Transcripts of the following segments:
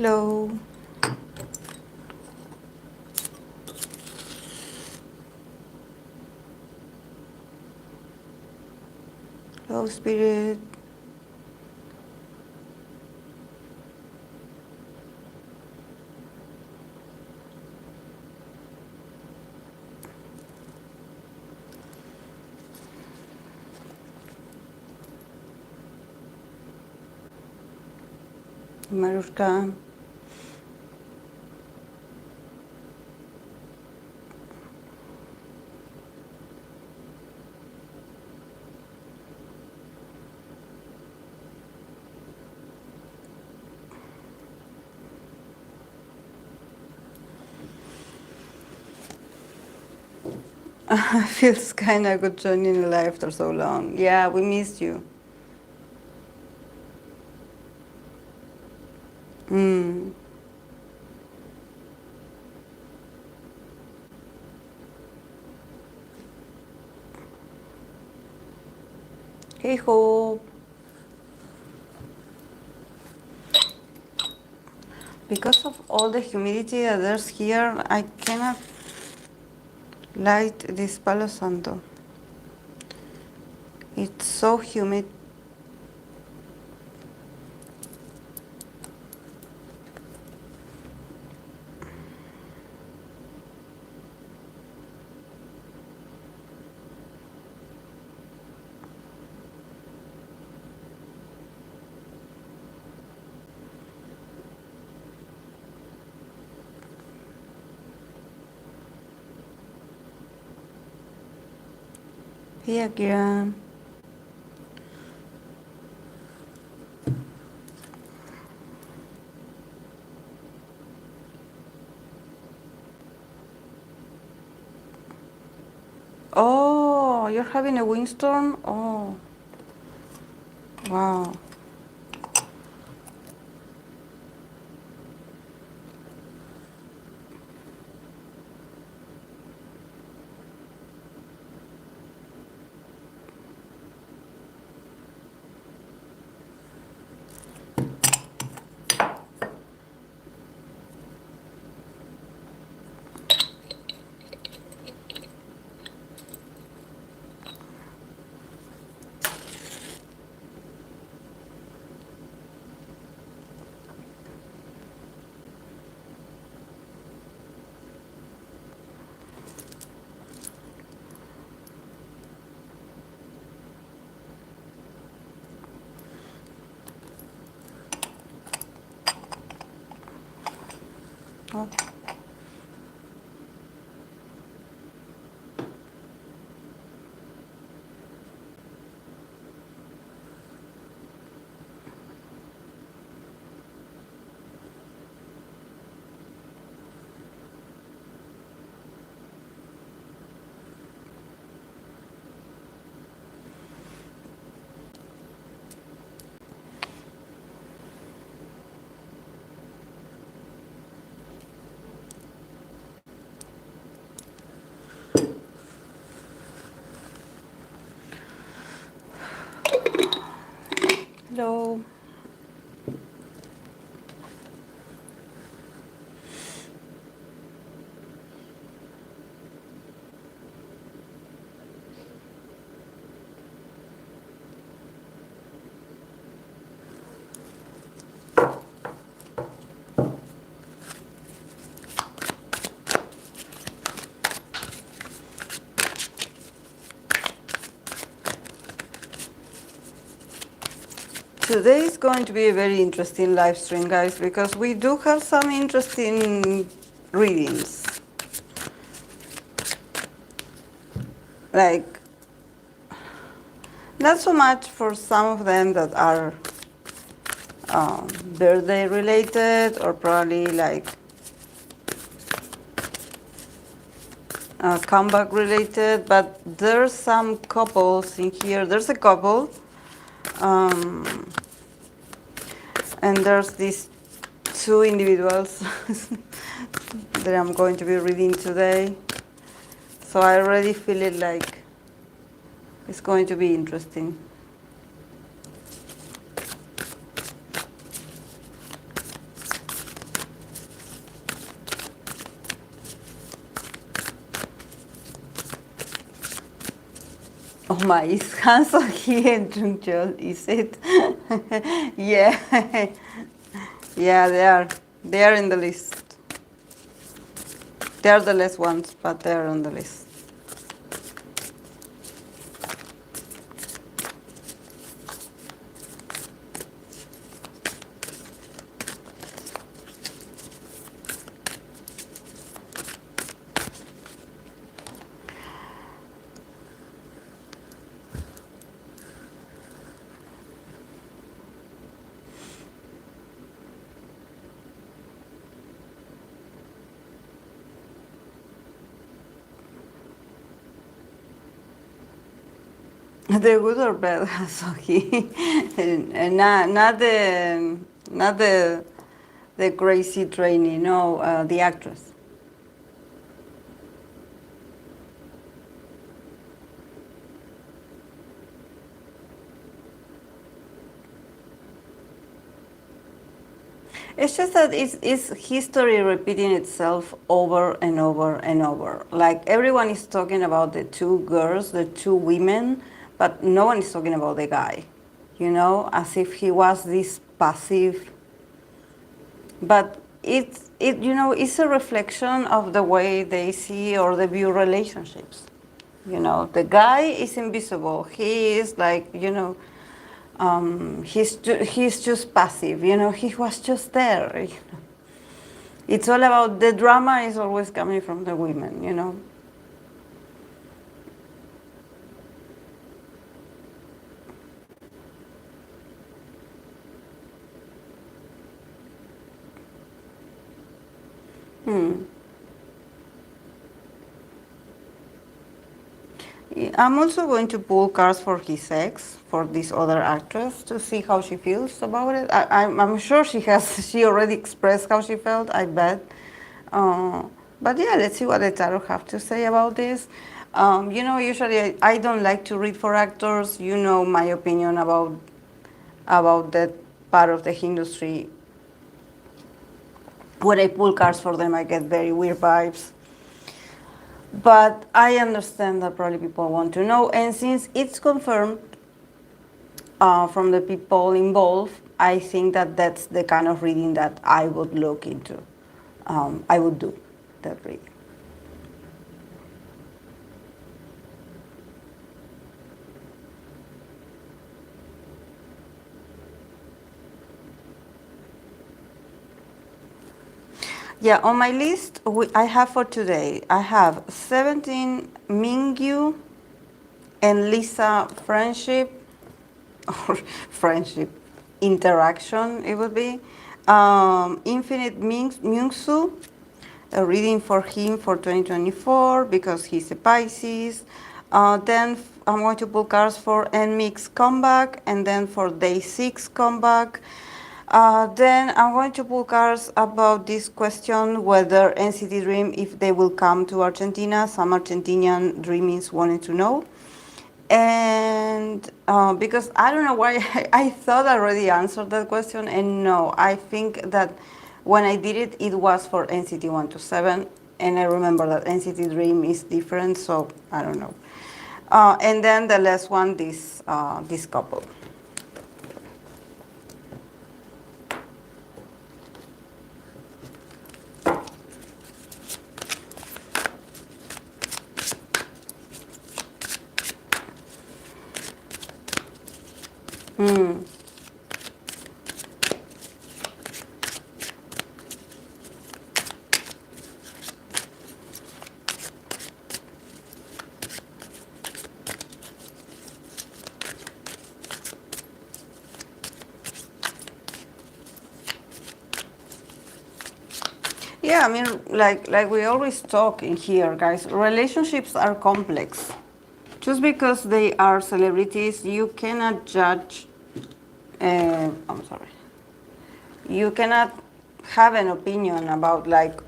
Hello. Hello, Spirit. Marushka. Feels kind of good joining live after so long. Yeah, we missed you. Mm. Hey, Hope. Because of all the humidity that there's here, I cannot light this Palo Santo. It's so humid. Hey, Akira. Oh, you're having a windstorm? Oh, wow. Oh. Hello. Today is going to be a very interesting live stream, guys, because we do have some interesting readings. Like, not so much for some of them that are birthday related or probably like comeback related, but there's some couples in here. There's a couple, and there's these two individuals that I'm going to be reading today. So I already feel it like it's going to be interesting. Oh my, is Han So-hee and Yeol, is it? Yeah. Yeah, they are. They are in the list. They are the last ones, but they are on the list. The good or bad So-hee, and not the crazy trainee. No, the actress. It's just that it's history repeating itself over and over and over. Like everyone is talking about the two girls, the two women, but no one is talking about the guy. As if he was this passive. But it's a reflection of the way they see or they view relationships. The guy is invisible. He is like, he's just passive. He was just there. It's all about the drama is always coming from the women. Hmm. I'm also going to pull cards for his ex, for this other actress, to see how she feels about it. I'm sure she has. She already expressed how she felt. I bet. Uh, but yeah, let's see what the tarot have to say about this. Usually I don't like to read for actors. My opinion about that part of the industry. When I pull cards for them, I get very weird vibes. But I understand that probably people want to know, and since it's confirmed from the people involved, I think that that's the kind of reading that I would look into. I would do that reading. Yeah, on my list, I have for today, I have 17 Mingyu and Lisa friendship, or friendship interaction, it would be. Infinite Mingsu, a reading for him for 2024 because he's a Pisces. Then I'm going to pull cards for Nmixx comeback and then for Day6 comeback. Then I'm going to pull cards about this question whether NCT Dream, if they will come to Argentina. Some Argentinian dreamies wanted to know. And because I don't know why I thought I already answered that question, and no, I think that when I did it, it was for NCT 127, and I remember that NCT Dream is different, so I don't know. And then the last one, this couple. Hmm. Yeah, I mean, like we always talk in here, guys. Relationships are complex. Just because they are celebrities, you cannot judge. I'm sorry. You cannot have an opinion about like,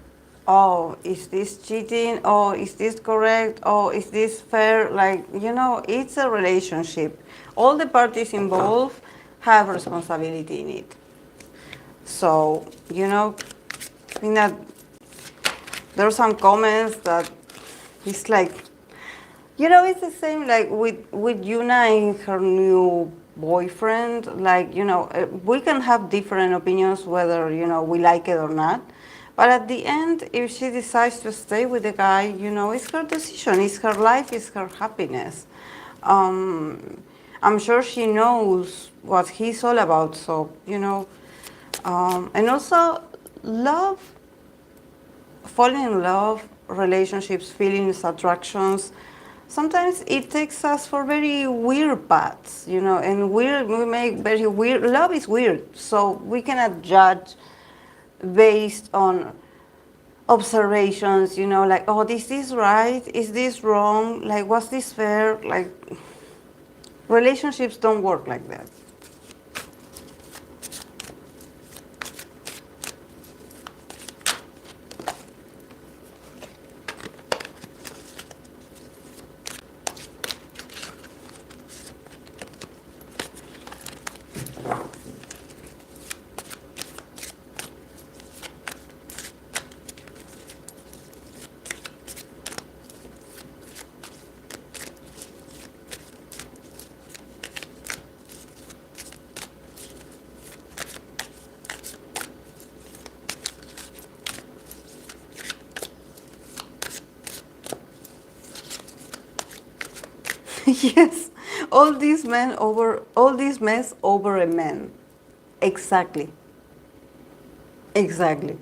oh, is this cheating? Oh, is this correct? Oh, is this fair? Like, it's a relationship. All the parties involved have responsibility in it. So, I think that there are some comments that it's like You know, it's the same like with Yuna and her new boyfriend. Like, we can have different opinions whether, we like it or not. But at the end, if she decides to stay with the guy, it's her decision, it's her life, it's her happiness. I'm sure she knows what he's all about, so, and also love, falling in love, relationships, feelings, attractions, sometimes it takes us for very weird paths, and we make very weird, love is weird, so we cannot judge based on observations, like, oh, is this right? Is this wrong? Like, was this fair? Like, relationships don't work like that. Yes, all this mess over a man. Exactly. Exactly.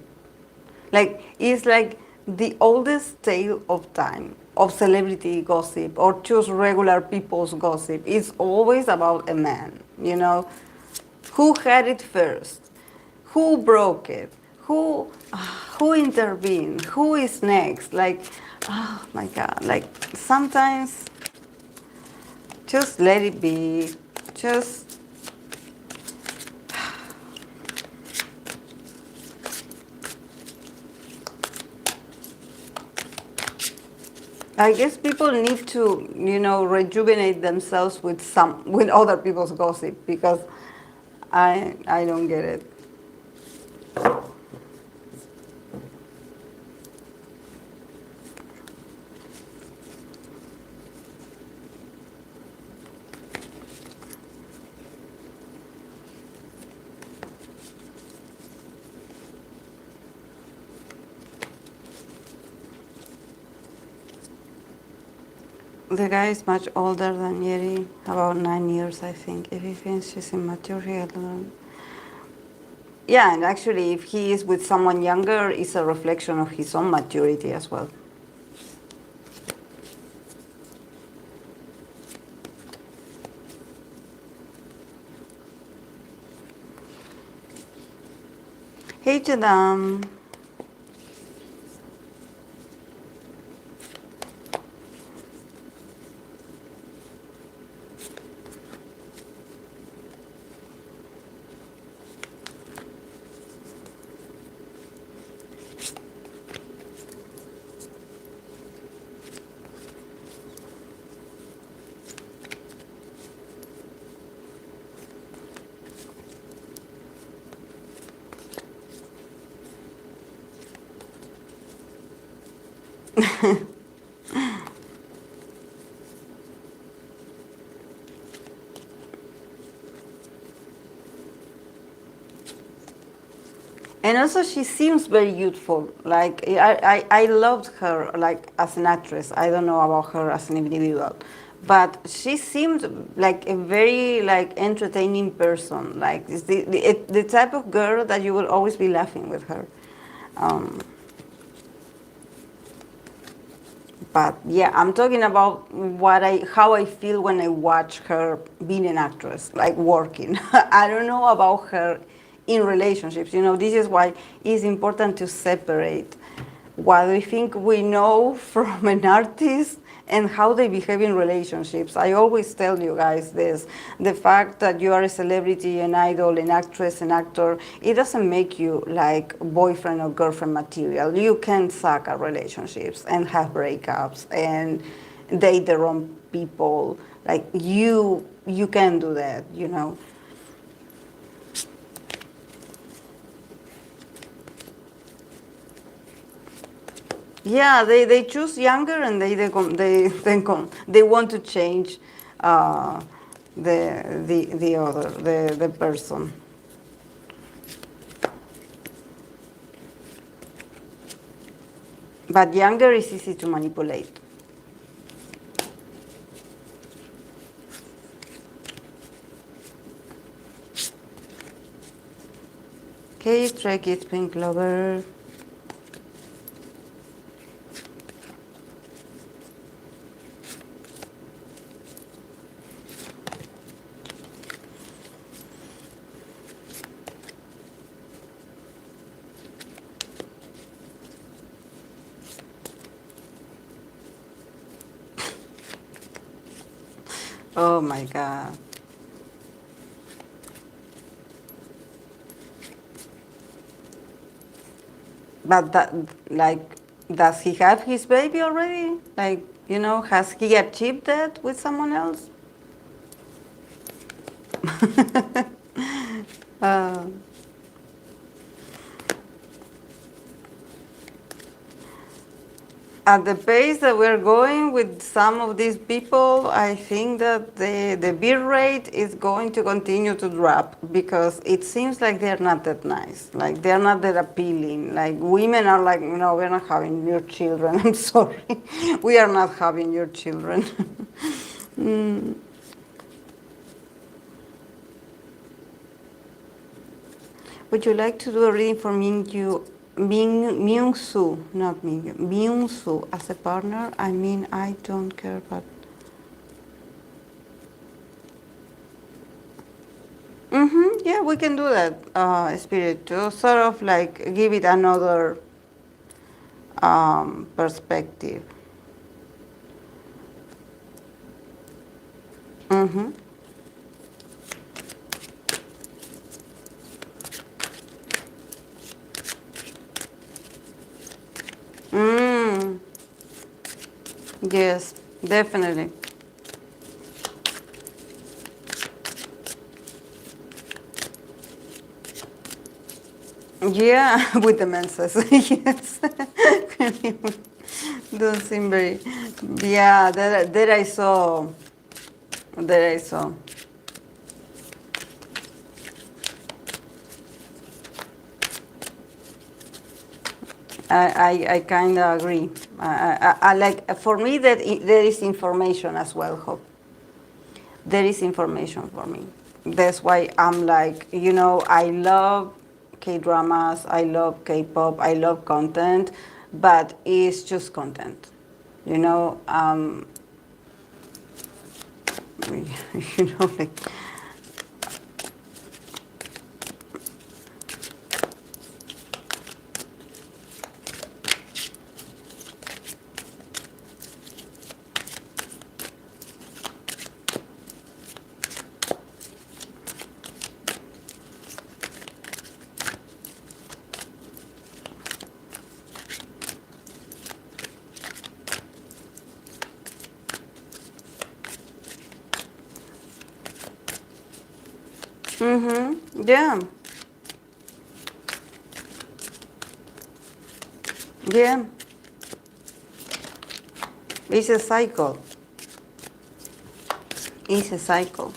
Like, it's like the oldest tale of time of celebrity gossip or just regular people's gossip. It's always about a man, Who had it first? Who broke it? Who intervened? Who is next? Like, oh my God. Like, sometimes just let it be. Just I guess people need to, rejuvenate themselves with other people's gossip because I don't get it. The guy is much older than Yeol, about 9 years, I think. If he thinks she's immature, he don't. Yeah, and actually, if he is with someone younger, it's a reflection of his own maturity as well. Hey, Jadam. And also, she seems very youthful. Like, I loved her, like, as an actress. I don't know about her as an individual. But she seemed like a very, like, entertaining person. Like, it's the type of girl that you will always be laughing with her. Um, but yeah, I'm talking about how I feel when I watch her being an actress, like working. I don't know about her in relationships. This is why it's important to separate what we think we know from an artist and how they behave in relationships. I always tell you guys this. The fact that you are a celebrity, an idol, an actress, an actor, it doesn't make you like boyfriend or girlfriend material. You can suck at relationships and have breakups and date the wrong people. Like, you can do that. Yeah, they choose younger and they want to change the other the person. But younger is easy to manipulate. Okay, Stray Kids Pink Lover. Oh my God. But that, like, does he have his baby already? Like, has he achieved that with someone else? uh, at the pace that we're going with some of these people, I think that the bill rate is going to continue to drop because it seems like they're not that nice. Like they're not that appealing. Like women are like, no, we're not having your children. I'm sorry. We are not having your children. mm. Would you like to do a reading for Myung-soo, not Mingyu, Myung-soo as a partner? I mean, I don't care, but... Yeah, we can do that, Spirit, to sort of like give it another perspective. Mm-hmm. Mm. Yes, definitely. Yeah, with the menses, yes. Don't seem very... Yeah, that I saw. That I saw. I kind of agree. I like, for me, that there is information as well, Hope. There is information for me. That's why I'm like, I love K-dramas, I love K-pop, I love content, but it's just content. You know, um, like, yeah, yeah, it's a cycle. It's a cycle.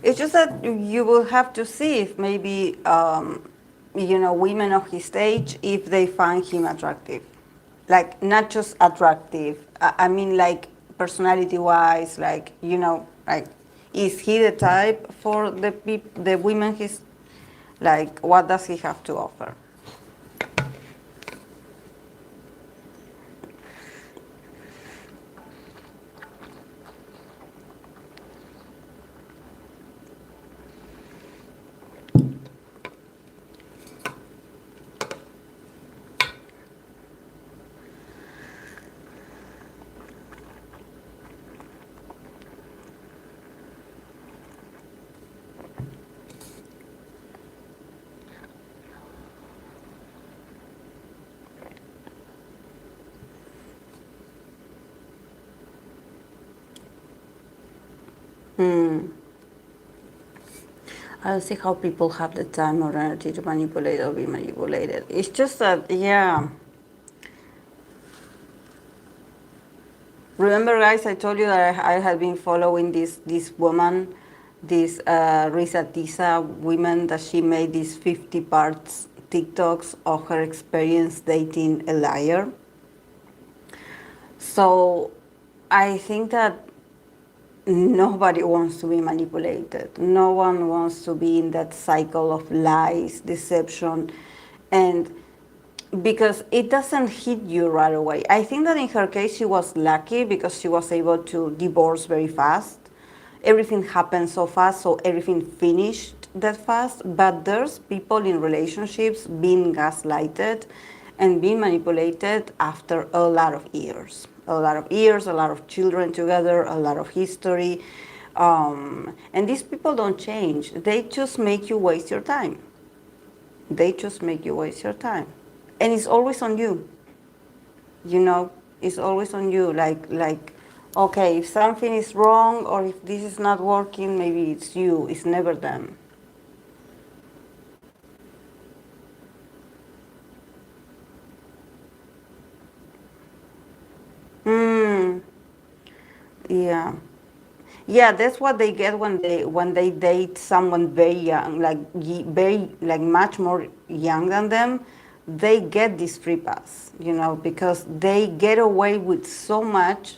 It's just that you will have to see if maybe, women of his age, if they find him attractive. Like, not just attractive, I mean, like, personality-wise, like, like, is he the type for the women he's, like, what does he have to offer? Hmm. I don't see how people have the time or energy to manipulate or be manipulated. It's just that, yeah. Remember, guys, I told you that I had been following this woman, this Risa Tisa woman, that she made these 50 parts TikToks of her experience dating a liar. So I think that nobody wants to be manipulated. No one wants to be in that cycle of lies, deception, and because it doesn't hit you right away. I think that in her case, she was lucky because she was able to divorce very fast. Everything happened so fast, so everything finished that fast. But there's people in relationships being gaslighted and being manipulated after a lot of years. A lot of years, a lot of children together, a lot of history. And these people don't change. They just make you waste your time. They just make you waste your time. And it's always on you. You know, it's always on you. Like, okay, if something is wrong or if this is not working, maybe it's you. It's never them. Hmm. Yeah. Yeah, that's what they get when they date someone very young, like very like much more young than them. They get this free pass, you know, because they get away with so much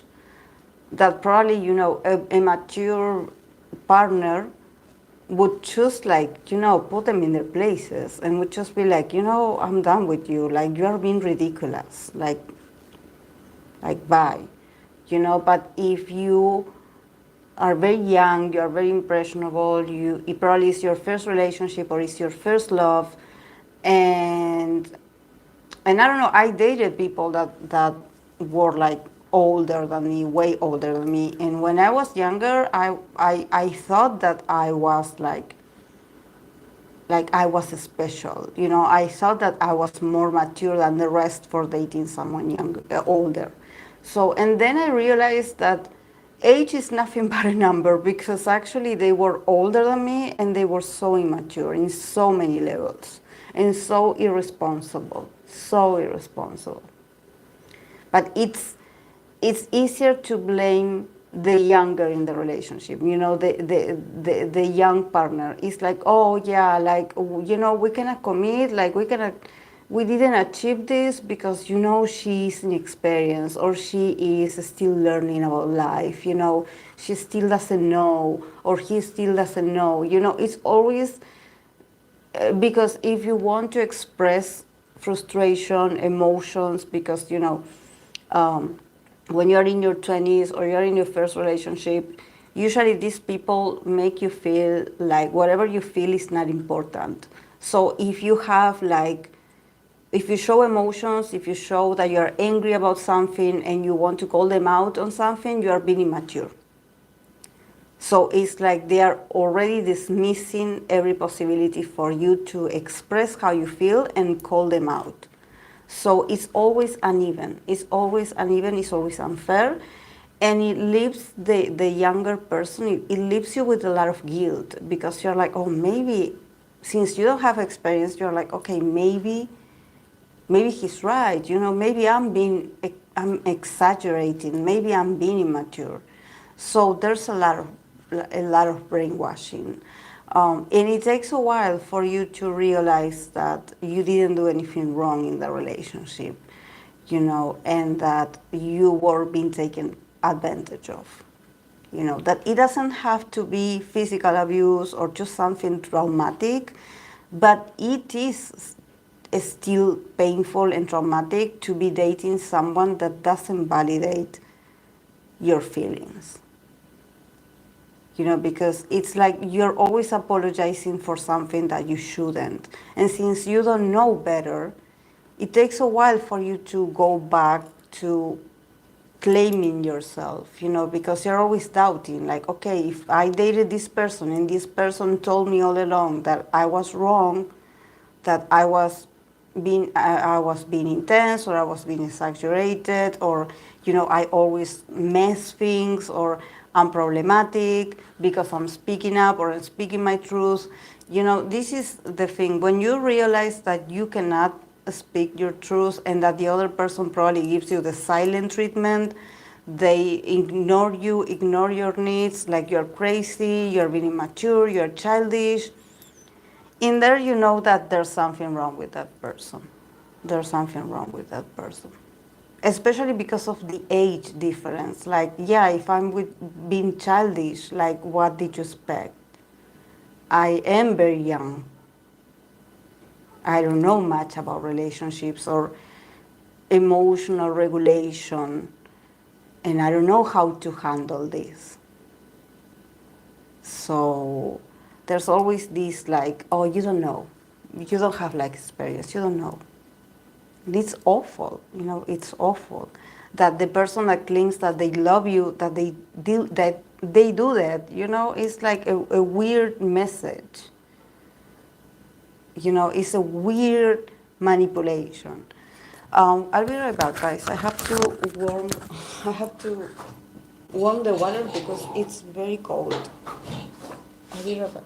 that probably, you know, a mature partner would just like, you know, put them in their places and would just be like, you know, I'm done with you. Like, you are being ridiculous. Like bye, you know. But if you are very young, you are very impressionable, it probably is your first relationship or it's your first love, and I don't know, I dated people that were like older than me, way older than me, and when I was younger, I thought that I was like I was special. You know, I thought that I was more mature than the rest for dating someone younger, older. So, and then I realized that age is nothing but a number because actually they were older than me and they were so immature in so many levels and so irresponsible, so irresponsible. But it's easier to blame the younger in the relationship, you know, the young partner. It's like, oh yeah, like, you know, we cannot commit, like we didn't achieve this because, you know, she's inexperienced or she is still learning about life, you know, she still doesn't know or he still doesn't know, you know. It's always because if you want to express frustration, emotions, because, you know, um, when you're in your 20s or you're in your first relationship, usually these people make you feel like whatever you feel is not important. So if you have like, if you show emotions, if you show that you're angry about something and you want to call them out on something, you are being immature. So it's like they are already dismissing every possibility for you to express how you feel and call them out. So it's always uneven. It's always uneven. It's always unfair. And it leaves the younger person, it leaves you with a lot of guilt because you're like, oh, maybe since you don't have experience, you're like, okay, maybe he's right. You know, maybe I'm exaggerating. Maybe I'm being immature. So there's a lot of brainwashing. And it takes a while for you to realize that you didn't do anything wrong in the relationship, you know, and that you were being taken advantage of. You know, that it doesn't have to be physical abuse or just something traumatic, but it is still painful and traumatic to be dating someone that doesn't validate your feelings. You know, because it's like you're always apologizing for something that you shouldn't. And since you don't know better, it takes a while for you to go back to claiming yourself, you know, because you're always doubting, like, okay, if I dated this person and this person told me all along that I was wrong, that I was being intense or I was being exaggerated or, you know, I always mess things or I'm problematic, because I'm speaking up or I'm speaking my truth. You know, this is the thing. When you realize that you cannot speak your truth and that the other person probably gives you the silent treatment, they ignore you, ignore your needs, like you're crazy, you're being immature, you're childish. In there, you know that there's something wrong with that person. There's something wrong with that person. Especially because of the age difference. Like, yeah, if I'm with being childish, like, what did you expect? I am very young. I don't know much about relationships or emotional regulation, and I don't know how to handle this. So there's always this like, oh, you don't know. You don't have like experience. You don't know. And it's awful, you know, it's awful that the person that claims that they love you, that they do that, you know, it's like a weird message. You know, it's a weird manipulation. I'll be right back, guys. I have to warm the water because it's very cold. I'll be right back.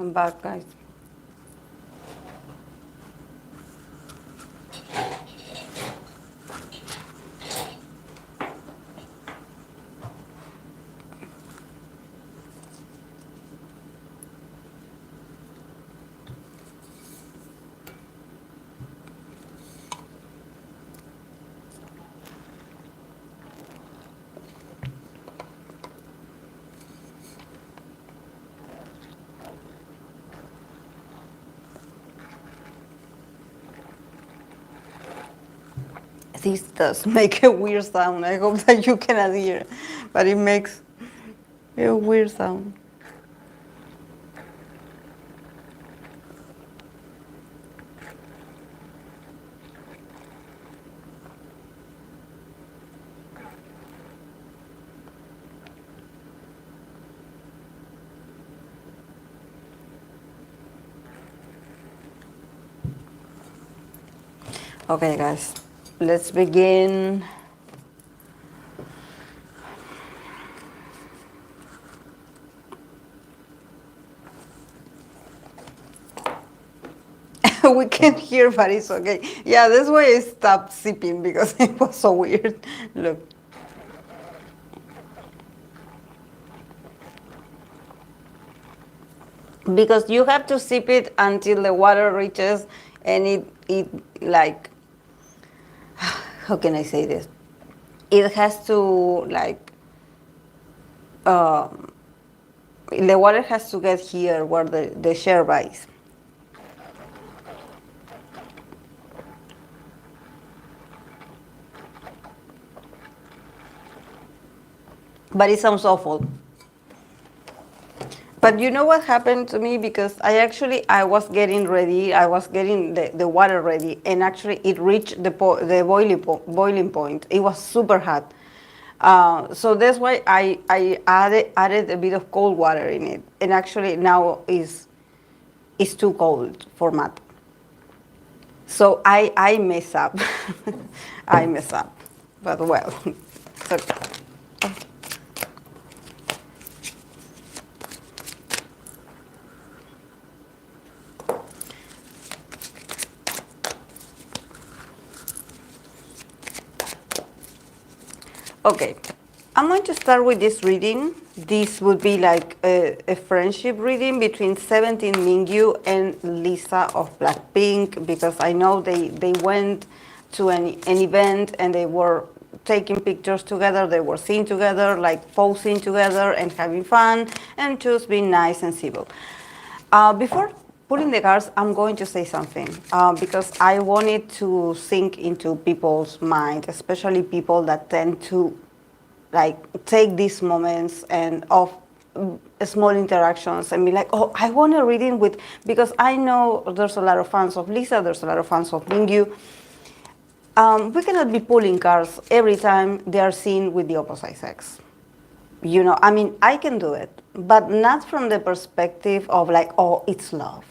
I'm back, guys. This does make a weird sound. I hope that you cannot hear, but it makes a weird sound. Okay, guys, let's begin. We can't hear, but it's okay. Yeah, that's why I stopped sipping because it was so weird. Look. Because you have to sip it until the water reaches, and it like, how can I say this? It has to like, the water has to get here where the sherba is. But it sounds awful. But you know what happened to me? Because I was getting ready, I was getting the water ready, and actually it reached the boiling point. It was super hot. So that's why I added a bit of cold water in it. And actually now it's too cold for mate. So I mess up. I mess up. But well, it's okay. Okay, I'm going to start with this reading. This would be like a friendship reading between 17 Mingyu and Lisa of Blackpink, because I know they went to an event and they were taking pictures together, they were seen together, like posing together and having fun and just being nice and civil. Before putting the cards, I'm going to say something because I want it to sink into people's mind, especially people that tend to like take these moments and of small interactions and be like, oh, I want a reading with, because I know there's a lot of fans of Lisa, there's a lot of fans of Mingyu. We cannot be pulling cards every time they are seen with the opposite sex. You know, I mean, I can do it, but not from the perspective of like, oh, it's love.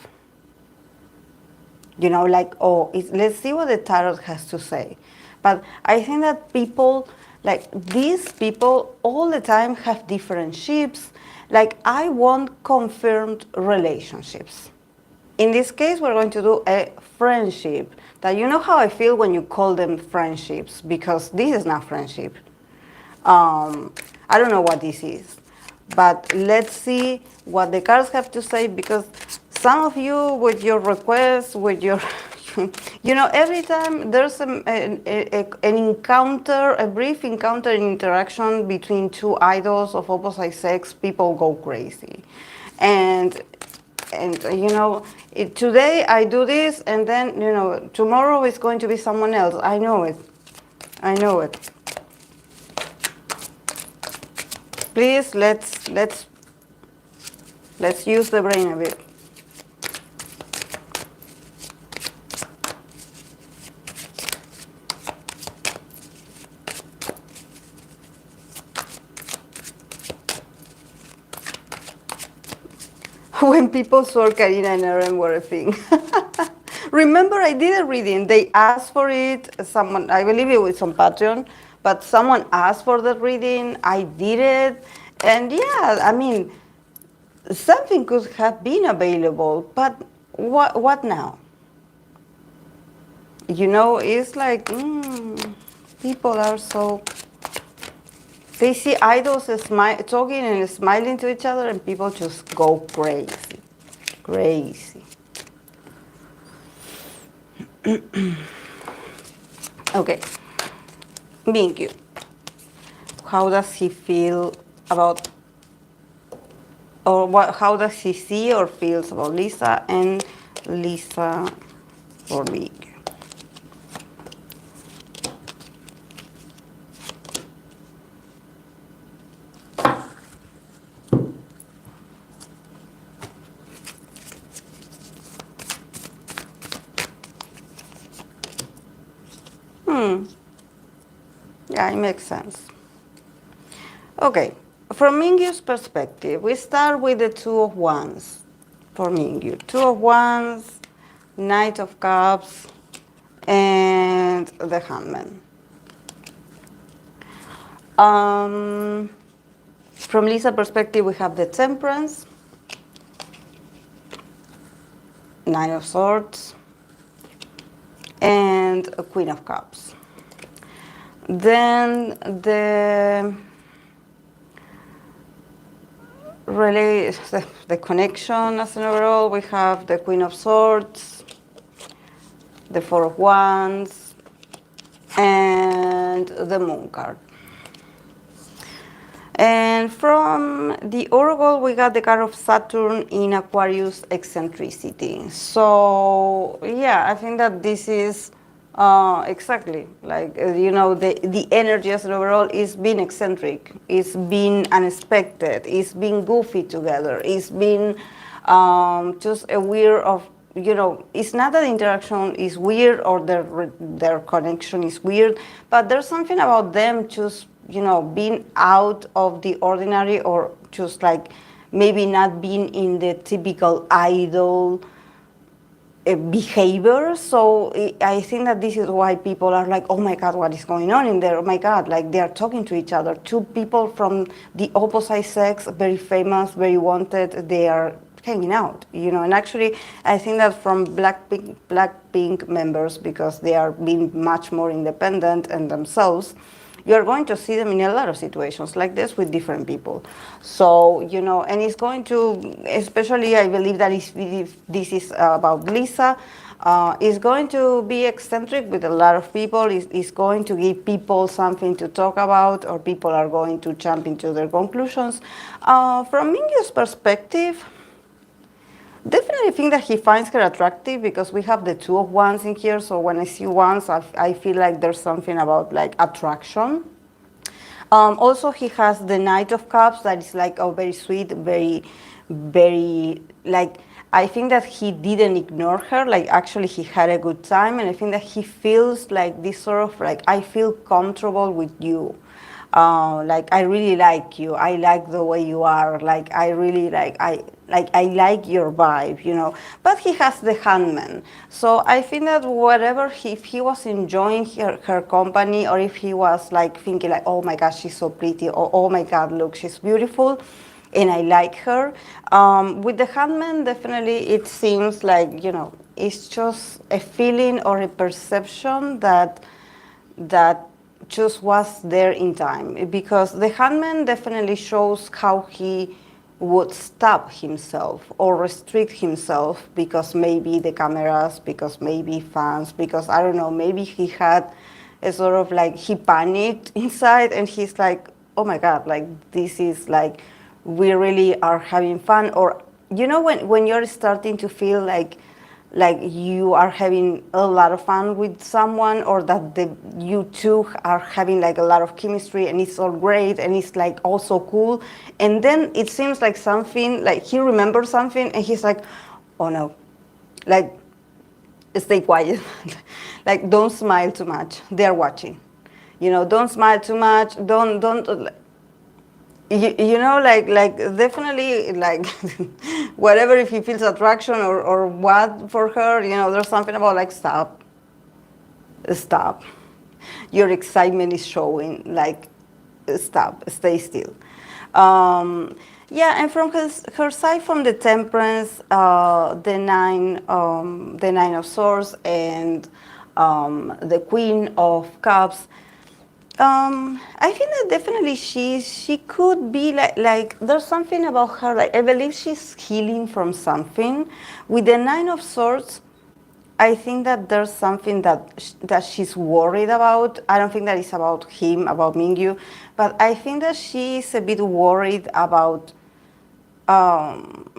You know, like, oh, let's see what the tarot has to say. But I think that people, like these people all the time have different ships. Like, I want confirmed relationships. In this case, we're going to do a friendship. That, you know how I feel when you call them friendships, because this is not friendship. I don't know what this is, but let's see what the cards have to say, because some of you with your requests, with your, you know, every time there's an encounter, a brief encounter, an interaction between two idols of opposite sex, people go crazy. And you know, today I do this, and then, you know, tomorrow it's going to be someone else. I know it. I know it. Please, let's use the brain a bit. When people saw Karina and Aaron were a thing. Remember, I did a reading. They asked for it. Someone, I believe it was on Patreon, but someone asked for the reading. I did it. And yeah, I mean, something could have been available, but what now? You know, it's like people are so, they see idols talking and smiling to each other, and people just go crazy, crazy. Okay, Mingyu, how does he feel about, or what? How does he see or feels about Lisa, and Lisa for Mingyu? Yeah, it makes sense. Okay, from Mingyu's perspective, we start with the Two of Wands for Mingyu. Two of Wands, Knight of Cups, and the Hangman. From Lisa's perspective, we have the Temperance, Nine of Swords, and a Queen of Cups. Then the connection as an overall, we have the Queen of Swords, the Four of Wands, and the Moon card. And from the Oracle, we got the card of Saturn in Aquarius eccentricity. So yeah, I think that this is exactly like, you know, the energy as an overall is being eccentric, is being unexpected, is being goofy together, is being just aware of, you know, it's not that the interaction is weird or their connection is weird, but there's something about them just, you know, being out of the ordinary, or just like maybe not being in the typical idol behavior. So I think that this is why people are like, oh my God, what is going on in there? Oh my God, like they are talking to each other. Two people from the opposite sex, very famous, very wanted, they are hanging out, you know. And actually, I think that from Blackpink members, because they are being much more independent and themselves, you're going to see them in a lot of situations like this with different people. So, you know, and it's going to, especially I believe that if this is about Lisa, is going to be eccentric with a lot of people. Is going to give people something to talk about, or people are going to jump into their conclusions. From Mingyu's perspective, definitely think that he finds her attractive, because we have the Two of Wands in here. So when I see wands, I feel like there's something about like attraction. Also, he has the Knight of Cups that is like, oh, very sweet, very, very, like, I think that he didn't ignore her. Like, actually, he had a good time. And I think that he feels like this sort of like, I feel comfortable with you. Like, I really like you. I like the way you are. Like, I really I like your vibe, you know. But he has the Hangman. So I think that whatever, if he was enjoying her company, or if he was like thinking like, oh my gosh, she's so pretty, or oh my God, look, she's beautiful, and I like her. With the Hangman, definitely it seems like, you know, it's just a feeling or a perception that just was there in time, because the Hangman definitely shows how he would stop himself or restrict himself, because maybe the cameras, because maybe fans, because I don't know, maybe he had a sort of like, he panicked inside, and he's like, oh my God, like this is like, we really are having fun. Or, you know, when you're starting to feel like you are having a lot of fun with someone, or that you two are having like a lot of chemistry, and it's all great, and it's like also cool. And then it seems like something, like he remembers something, and he's like, oh no, like stay quiet. Like, don't smile too much, they're watching, you know, don't smile too much, don't you know, like definitely, like whatever, if he feels attraction or what for her, you know, there's something about like, stop, your excitement is showing, like stop, stay still. Yeah, and from her side, from the Temperance, the Nine of Swords, and the Queen of Cups. I think that definitely she could be like there's something about her. Like I believe she's healing from something. With the Nine of Swords, I think that there's something that she's worried about. I don't think that it's about him, about Mingyu, but I think that she's a bit worried um,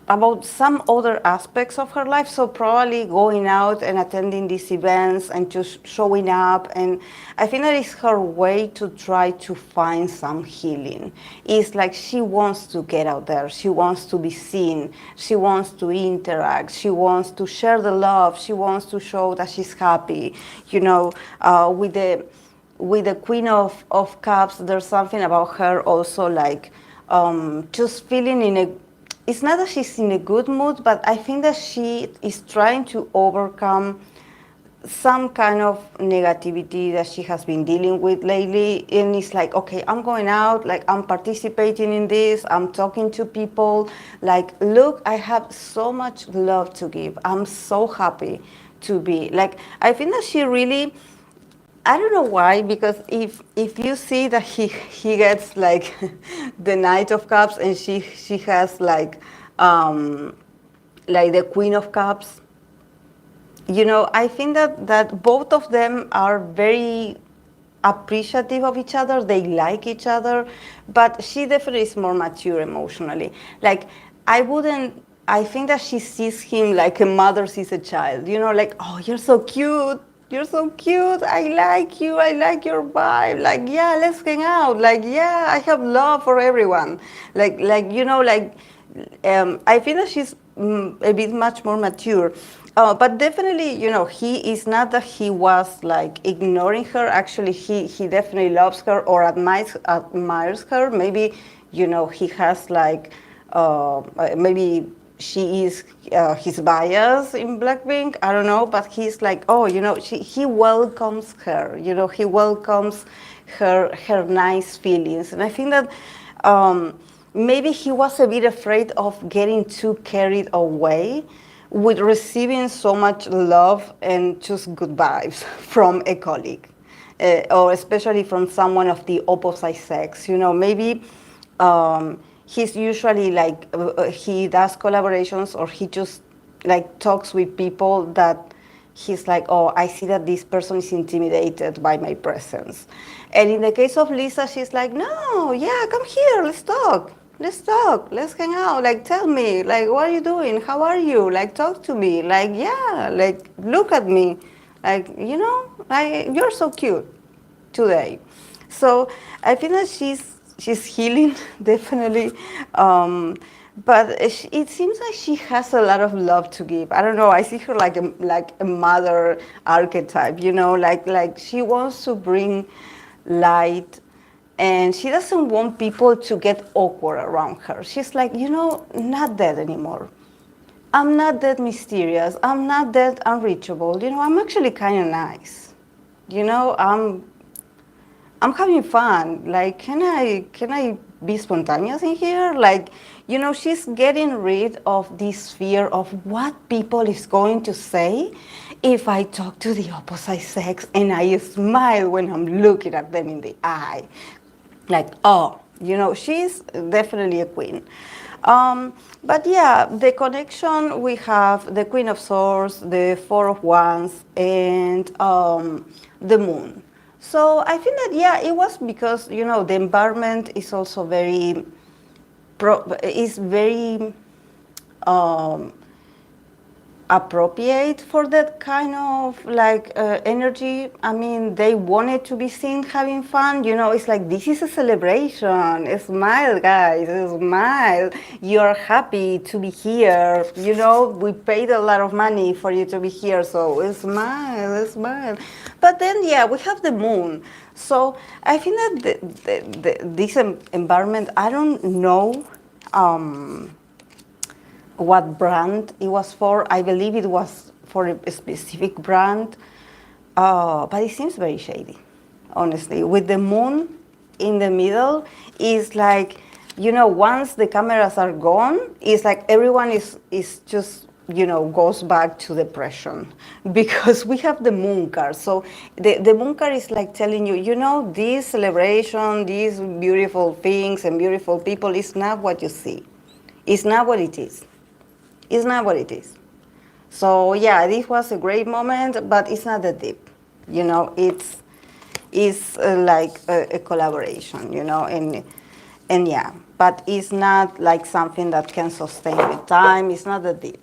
about some other aspects of her life. So probably going out and attending these events and just showing up. And I think that is her way to try to find some healing. It's like she wants to get out there. She wants to be seen. She wants to interact. She wants to share the love. She wants to show that she's happy. You know, with the Queen of Cups, there's something about her also like just feeling in a, it's not that she's in a good mood, but I think that she is trying to overcome some kind of negativity that she has been dealing with lately. And it's like, okay, I'm going out, like I'm participating in this, I'm talking to people, like, look, I have so much love to give. I'm so happy to be, like, I think that she really, I don't know why, because if you see that he gets like the Knight of Cups and she has like the Queen of Cups, you know, I think that both of them are very appreciative of each other. They like each other, but she definitely is more mature emotionally. Like I wouldn't. I think that she sees him like a mother sees a child. You know, like, oh, you're so cute. You're so cute. I like you. I like your vibe. Like, yeah, let's hang out. Like, yeah, I have love for everyone. Like you know, like I feel that she's a bit much more mature. But definitely, you know, he is not that he was like ignoring her. Actually, he definitely loves her or admires her. Maybe, you know, he has like, maybe she is his bias in Blackpink. I don't know, but he's like, oh, you know, he welcomes her. You know, he welcomes her nice feelings, and I think that. Maybe he was a bit afraid of getting too carried away with receiving so much love and just good vibes from a colleague, or especially from someone of the opposite sex. You know, maybe he's usually like, he does collaborations or he just like talks with people that he's like, oh, I see that this person is intimidated by my presence. And in the case of Lisa, she's like, no, yeah, come here, let's talk. Let's talk, let's hang out. Like, tell me, like, what are you doing? How are you? Like, talk to me. Like, yeah, like, look at me. Like, you know, like, you're so cute today. So I think that she's healing, definitely. But it seems like she has a lot of love to give. I don't know. I see her like a mother archetype. You know, like she wants to bring light, and she doesn't want people to get awkward around her. She's like, you know, not that anymore. I'm not that mysterious. I'm not that unreachable. You know, I'm actually kind of nice. You know, I'm having fun. Like, can I be spontaneous in here? Like, you know, she's getting rid of this fear of what people is going to say if I talk to the opposite sex and I smile when I'm looking at them in the eye. Like, oh, you know, she's definitely a queen. But yeah, the connection, we have the Queen of Swords, the Four of Wands, and the Moon. So I think that, yeah, it was because, you know, the environment is also very, is very um, appropriate for that kind of like energy. I mean, they wanted to be seen having fun. You know, it's like, this is a celebration. Smile, guys, smile. You're happy to be here. You know, we paid a lot of money for you to be here, so smile, smile. But then, yeah, we have the moon. So I think that this environment, I don't know what brand it was for. I believe it was for a specific brand, but it seems very shady, honestly. With the moon in the middle, is like you know, once the cameras are gone, it's like everyone is just, you know, goes back to depression because we have the moon card. So the moon card is like telling you, you know, this celebration, these beautiful things and beautiful people is not what you see. It's not what it is. It's not what it is. So yeah, this was a great moment, but it's not that deep. You know, it's like a collaboration, you know, and yeah, but it's not like something that can sustain with time. It's not that deep.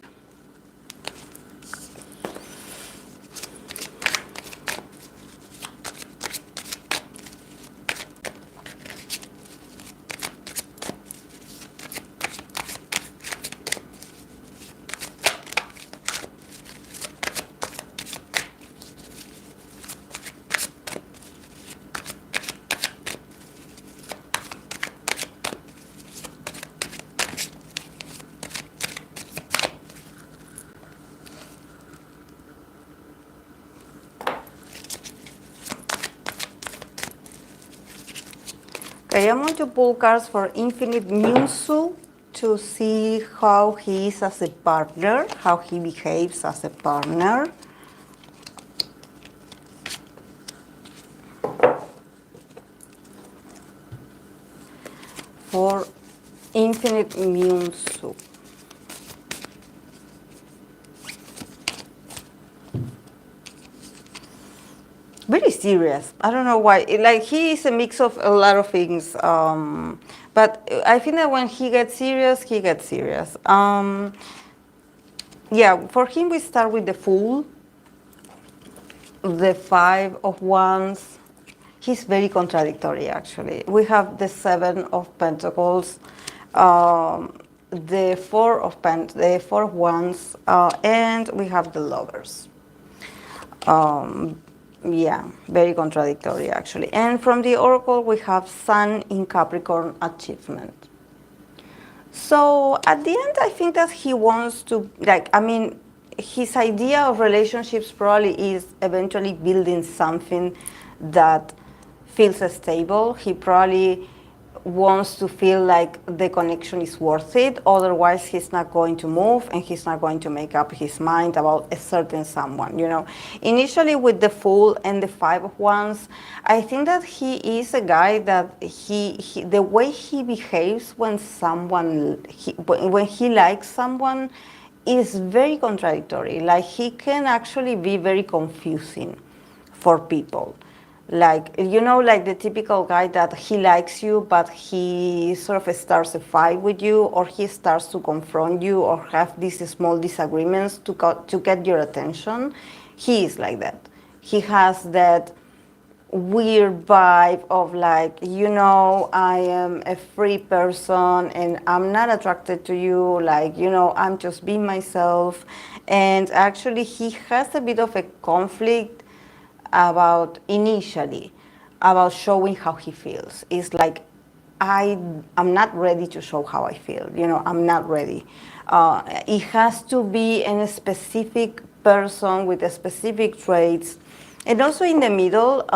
Okay, I'm going to pull cards for Infinite Mingyu to see how he is as a partner, how he behaves as a partner. For Infinite Mingyu. Very serious. I don't know why. Like he is a mix of a lot of things. But I think that when he gets serious, he gets serious. Yeah, for him we start with the Fool, the Five of Wands. He's very contradictory actually. We have the Seven of Pentacles, the Four of Wands, and we have the Lovers. Yeah, very contradictory actually. And from the Oracle, we have Sun in Capricorn, achievement. So at the end, I think that he wants to, like, I mean, his idea of relationships probably is eventually building something that feels stable. He probably wants to feel like the connection is worth it. Otherwise, he's not going to move and he's not going to make up his mind about a certain someone, you know. Initially with the Fool and the Five of Wands, I think that he is a guy that the way he behaves when when he likes someone is very contradictory. Like he can actually be very confusing for people. Like, you know, like the typical guy that he likes you, but he sort of starts a fight with you, or he starts to confront you, or have these small disagreements to get your attention. He is like that. He has that weird vibe of like, you know, I am a free person and I'm not attracted to you, like, you know, I'm just being myself. And actually he has a bit of a conflict initially about showing how he feels. It's like, I'm not ready to show how I feel, you know, I'm not ready. It has to be a specific person with a specific traits. And also in the middle,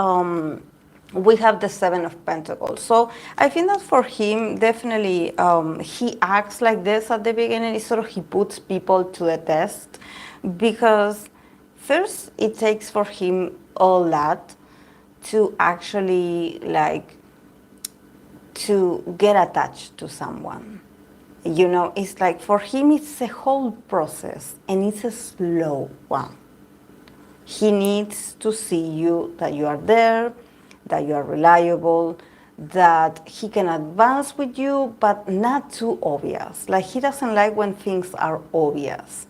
we have the Seven of Pentacles. So I think that for him, definitely, he acts like this at the beginning. It's sort of, he puts people to the test because first it takes for him all that to actually like to get attached to someone. You know, it's like for him it's a whole process and it's a slow one. He needs to see you, that you are there, that you are reliable, that he can advance with you, but not too obvious. Like he doesn't like when things are obvious.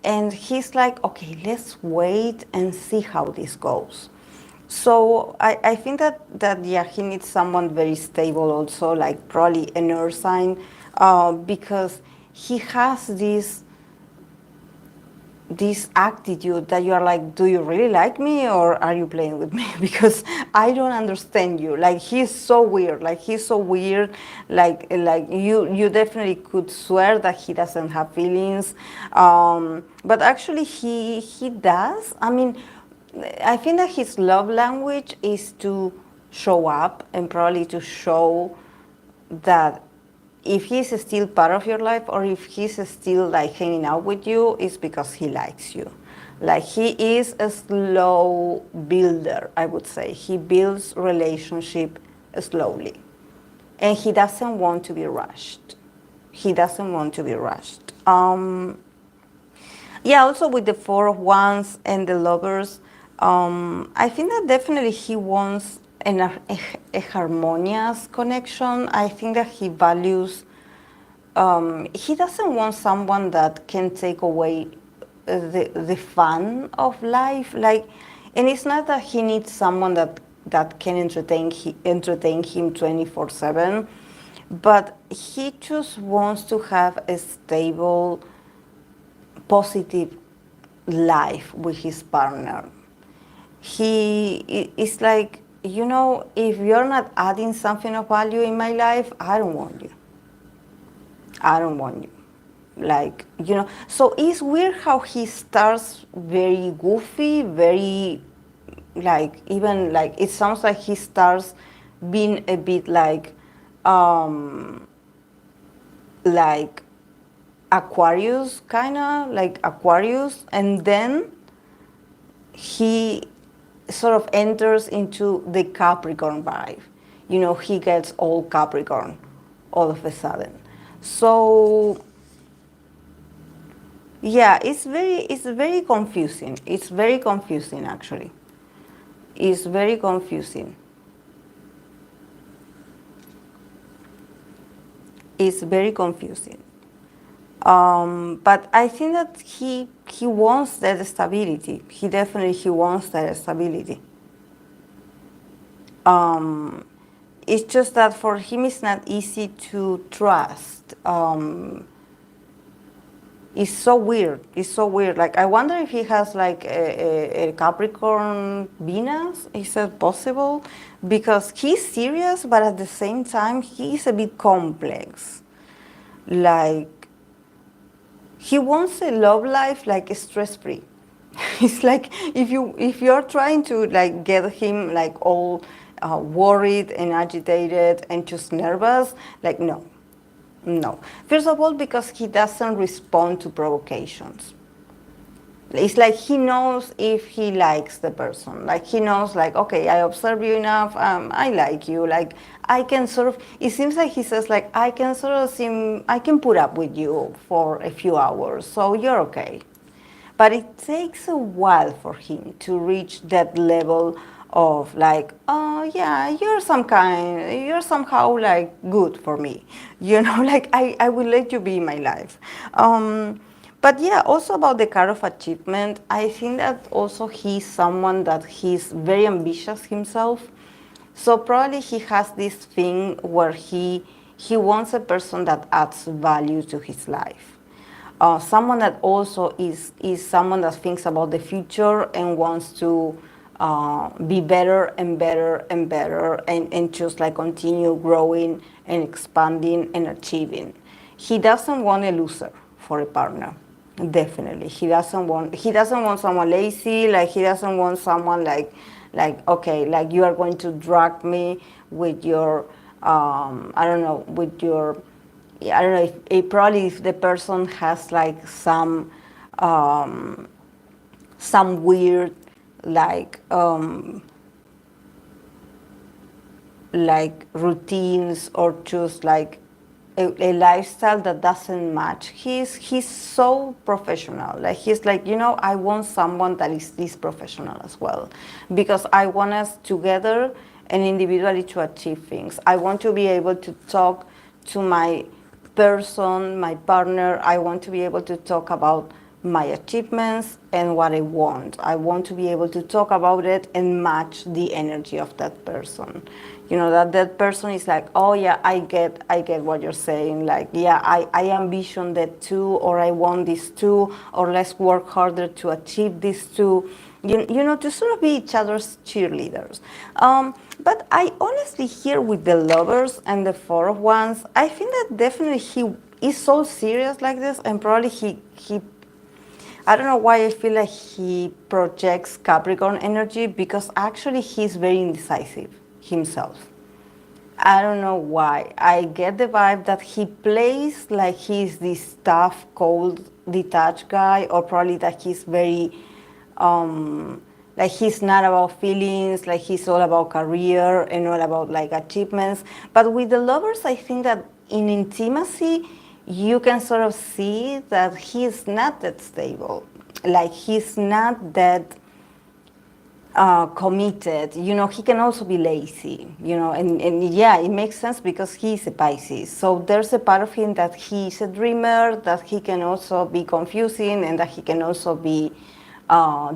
And he's like, okay, let's wait and see how this goes. So I think that yeah, he needs someone very stable also, like probably an earth sign, because he has this attitude that you are like, do you really like me or are you playing with me? Because I don't understand you. Like he's so weird. Like you definitely could swear that he doesn't have feelings, but actually he does. I mean, I think that his love language is to show up and probably to show that if he's still part of your life or if he's still like hanging out with you, it's because he likes you. Like he is a slow builder, I would say. He builds relationship slowly. And he doesn't want to be rushed. He doesn't want to be rushed. Yeah, also with the Four of Wands and the Lovers, I think that definitely he wants a harmonious connection. I think that he values, he doesn't want someone that can take away the fun of life. Like, and it's not that he needs someone that can entertain him 24/7, but he just wants to have a stable, positive life with his partner. It's like, you know, if you're not adding something of value in my life, I don't want you. I don't want you. Like, you know, so it's weird how he starts very goofy, very, like, even like, it sounds like he starts being a bit like Aquarius, kind of like Aquarius, and then he sort of enters into the Capricorn vibe. You know, he gets all Capricorn all of a sudden. So yeah, it's very confusing. It's very confusing, actually. It's very confusing. It's very confusing. But I think that he wants that stability. He wants that stability. It's just that for him it's not easy to trust. It's so weird. It's so weird. Like, I wonder if he has like a Capricorn Venus. Is that possible? Because he's serious, but at the same time he's a bit complex. Like, he wants a love life like stress-free. It's like if you're trying to like get him like all worried and agitated and just nervous, like no. First of all, because he doesn't respond to provocations. It's like he knows if he likes the person. Like he knows, like, okay, I observe you enough. I like you. Like I can sort of. It seems like he says, like, I can sort of I can put up with you for a few hours, so you're okay. But it takes a while for him to reach that level of like, oh yeah, you're somehow like good for me. You know, like I will let you be in my life. But yeah, also about the card of achievement, I think that also he's someone that he's very ambitious himself. So probably he has this thing where he wants a person that adds value to his life. Someone that also is someone that thinks about the future and wants to be better and better and better and just like continue growing and expanding and achieving. He doesn't want a loser for a partner. Definitely. He doesn't want someone lazy, like he doesn't want someone like okay, like you are going to drag me with your I don't know, with your I don't know if probably if the person has like some weird like routines or just like a lifestyle that doesn't match. He's so professional. Like he's like, you know, I want someone that is this professional as well, because I want us together and individually to achieve things. I want to be able to talk to my person, my partner. I want to be able to talk about my achievements and what I want. I want to be able to talk about it and match the energy of that person. You know, that person is like, oh yeah, I get what you're saying. Like, yeah, I ambition that too, or I want this too, or let's work harder to achieve this too. You know, to sort of be each other's cheerleaders. But I honestly here with the Lovers and the Four of Wands, I think that definitely he is so serious like this, and probably he I don't know why I feel like he projects Capricorn energy, because actually he's very indecisive himself. I don't know why. I get the vibe that he plays like he's this tough, cold, detached guy, or probably that he's very, like he's not about feelings, like he's all about career and all about like achievements. But with the lovers, I think that in intimacy, you can sort of see that he's not that stable. Like he's not that committed. You know, he can also be lazy, you know, and yeah, it makes sense because he's a Pisces. So there's a part of him that he's a dreamer, that he can also be confusing, and that he can also be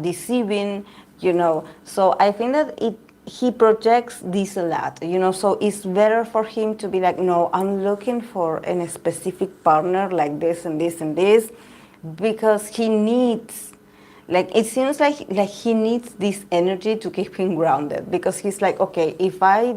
deceiving, you know. So I think that he projects this a lot, you know, so it's better for him to be like, no, I'm looking for a specific partner like this and this and this, because he needs, like it seems like he needs this energy to keep him grounded, because he's like, okay, if I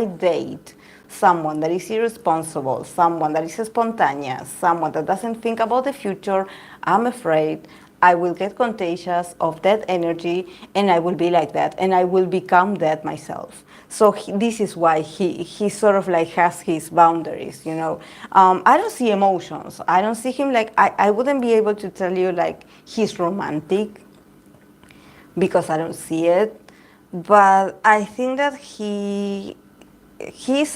date someone that is irresponsible, someone that is spontaneous, someone that doesn't think about the future, I'm afraid I will get contagious of that energy, and I will be like that, and I will become that myself. So this is why he sort of like has his boundaries, you know. I don't see emotions. I don't see him like, I wouldn't be able to tell you like he's romantic, because I don't see it. But I think that he's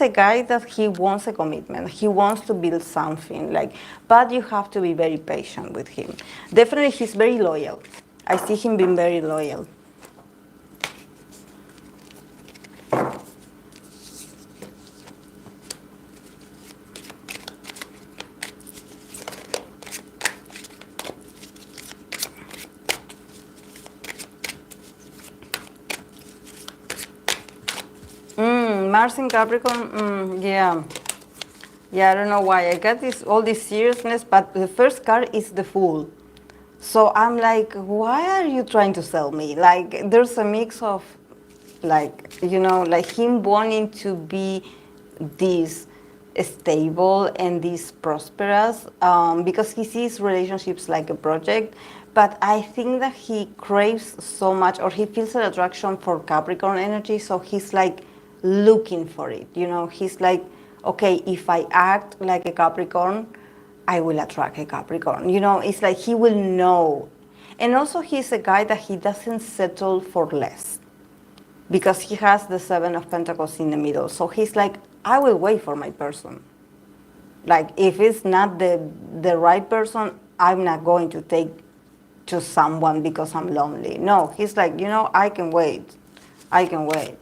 a guy that he wants a commitment. He wants to build something, like, but you have to be very patient with him. Definitely, he's very loyal. I see him being very loyal. Mars in Capricorn, yeah. Yeah, I don't know why. I got all this seriousness, but the first card is the Fool. So I'm like, why are you trying to sell me? Like, there's a mix of, like, you know, like him wanting to be this stable and this prosperous, because he sees relationships like a project. But I think that he craves so much, or he feels an attraction for Capricorn energy. So he's like looking for it. You know, he's like, okay, if I act like a Capricorn, I will attract a Capricorn. You know, it's like he will know. And also, he's a guy that he doesn't settle for less, because he has the Seven of Pentacles in the middle. So he's like, I will wait for my person. Like, if it's not the right person, I'm not going to take to someone because I'm lonely. No, he's like, you know, I can wait. I can wait.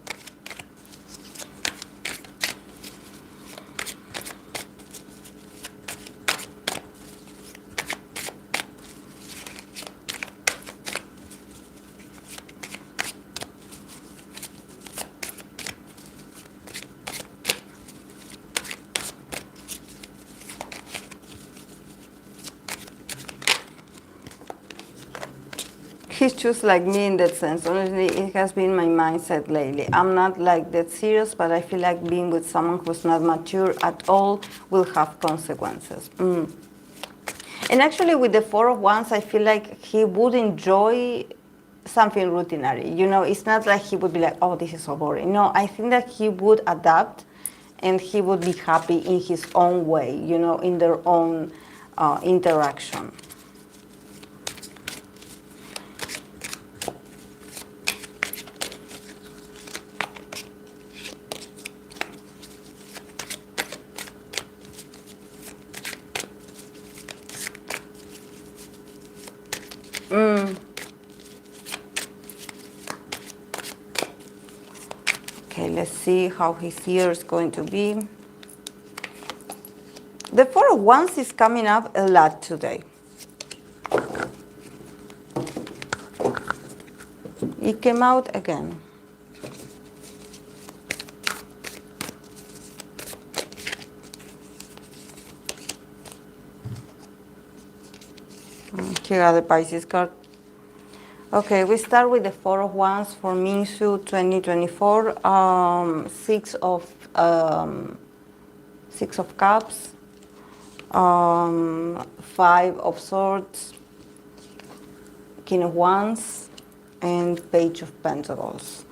He's just like me in that sense. Honestly, it has been my mindset lately. I'm not like that serious, but I feel like being with someone who's not mature at all will have consequences. And actually, with the Four of Wands, I feel like he would enjoy something routinary. You know, it's not like he would be like, oh, this is so boring. No, I think that he would adapt, and he would be happy in his own way, you know, in their own interaction. Okay, let's see how his year is going to be. The Four of Wands is coming up a lot today. It came out again. Here are the Pisces card. Okay, we start with the Four of Wands for Mingyu 2024. Six of Cups, Five of Swords, King of Wands, and Page of Pentacles.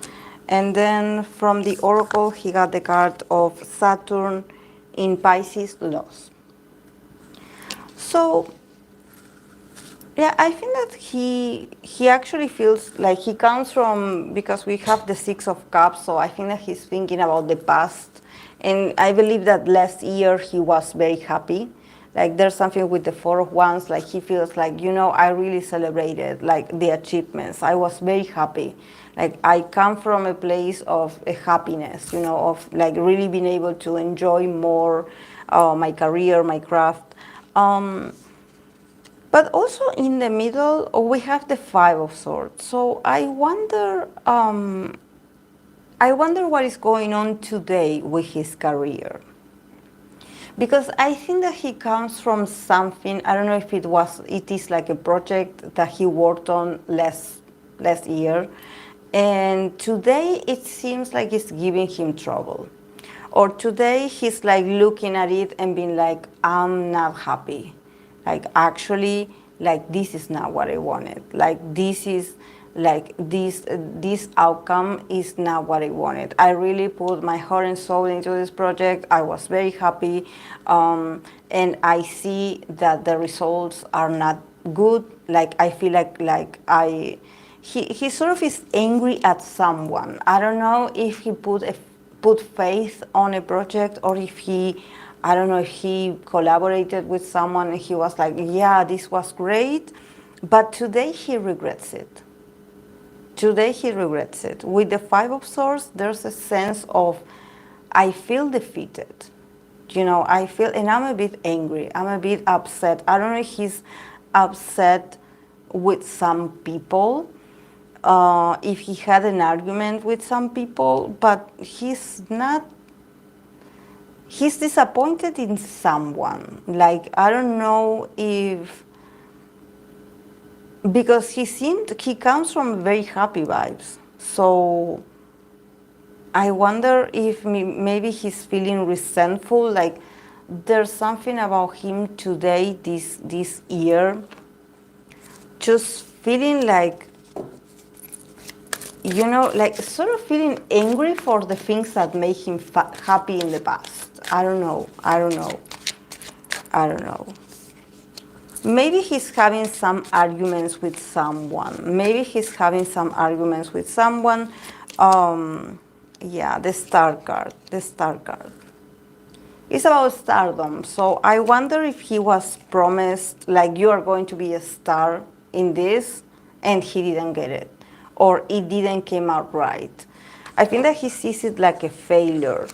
And then from the oracle, he got the card of Saturn in Pisces, loss. So yeah, I think that he actually feels like he comes from, because we have the Six of Cups, so I think that he's thinking about the past. And I believe that last year he was very happy. Like there's something with the Four of Wands, like he feels like, I really celebrated like the achievements. I was very happy. Like I come from a place of happiness, of like really being able to enjoy more my career, my craft. But also in the middle, we have the Five of Swords. So I wonder what is going on today with his career. Because I think that he comes from something, I don't know if it is like a project that he worked on last year. And today it seems like it's giving him trouble. Or today he's like looking at it and being like, I'm not happy. Like actually, like this is not what I wanted. Like this outcome is not what I wanted. I really put my heart and soul into this project. I was very happy, and I see that the results are not good. Like I feel he sort of is angry at someone. I don't know if he put faith on a project, or if I don't know if he collaborated with someone and he was like, yeah, this was great, but today he regrets it. Today he regrets it. With the Five of Swords, there's a sense of, I feel defeated. I feel, and I'm a bit angry. I'm a bit upset. I don't know if he's upset with some people, if he had an argument with some people, but he's not. He's disappointed in someone. Like, I don't know if, because he comes from very happy vibes. So I wonder if maybe he's feeling resentful. Like there's something about him today, this year, just feeling like, like sort of feeling angry for the things that made him happy in the past. I don't know. Maybe he's having some arguments with someone. Yeah, the Star card. It's about stardom. So I wonder if he was promised, like, you are going to be a star in this, and he didn't get it, or it didn't came out right. I think that he sees it like a failure.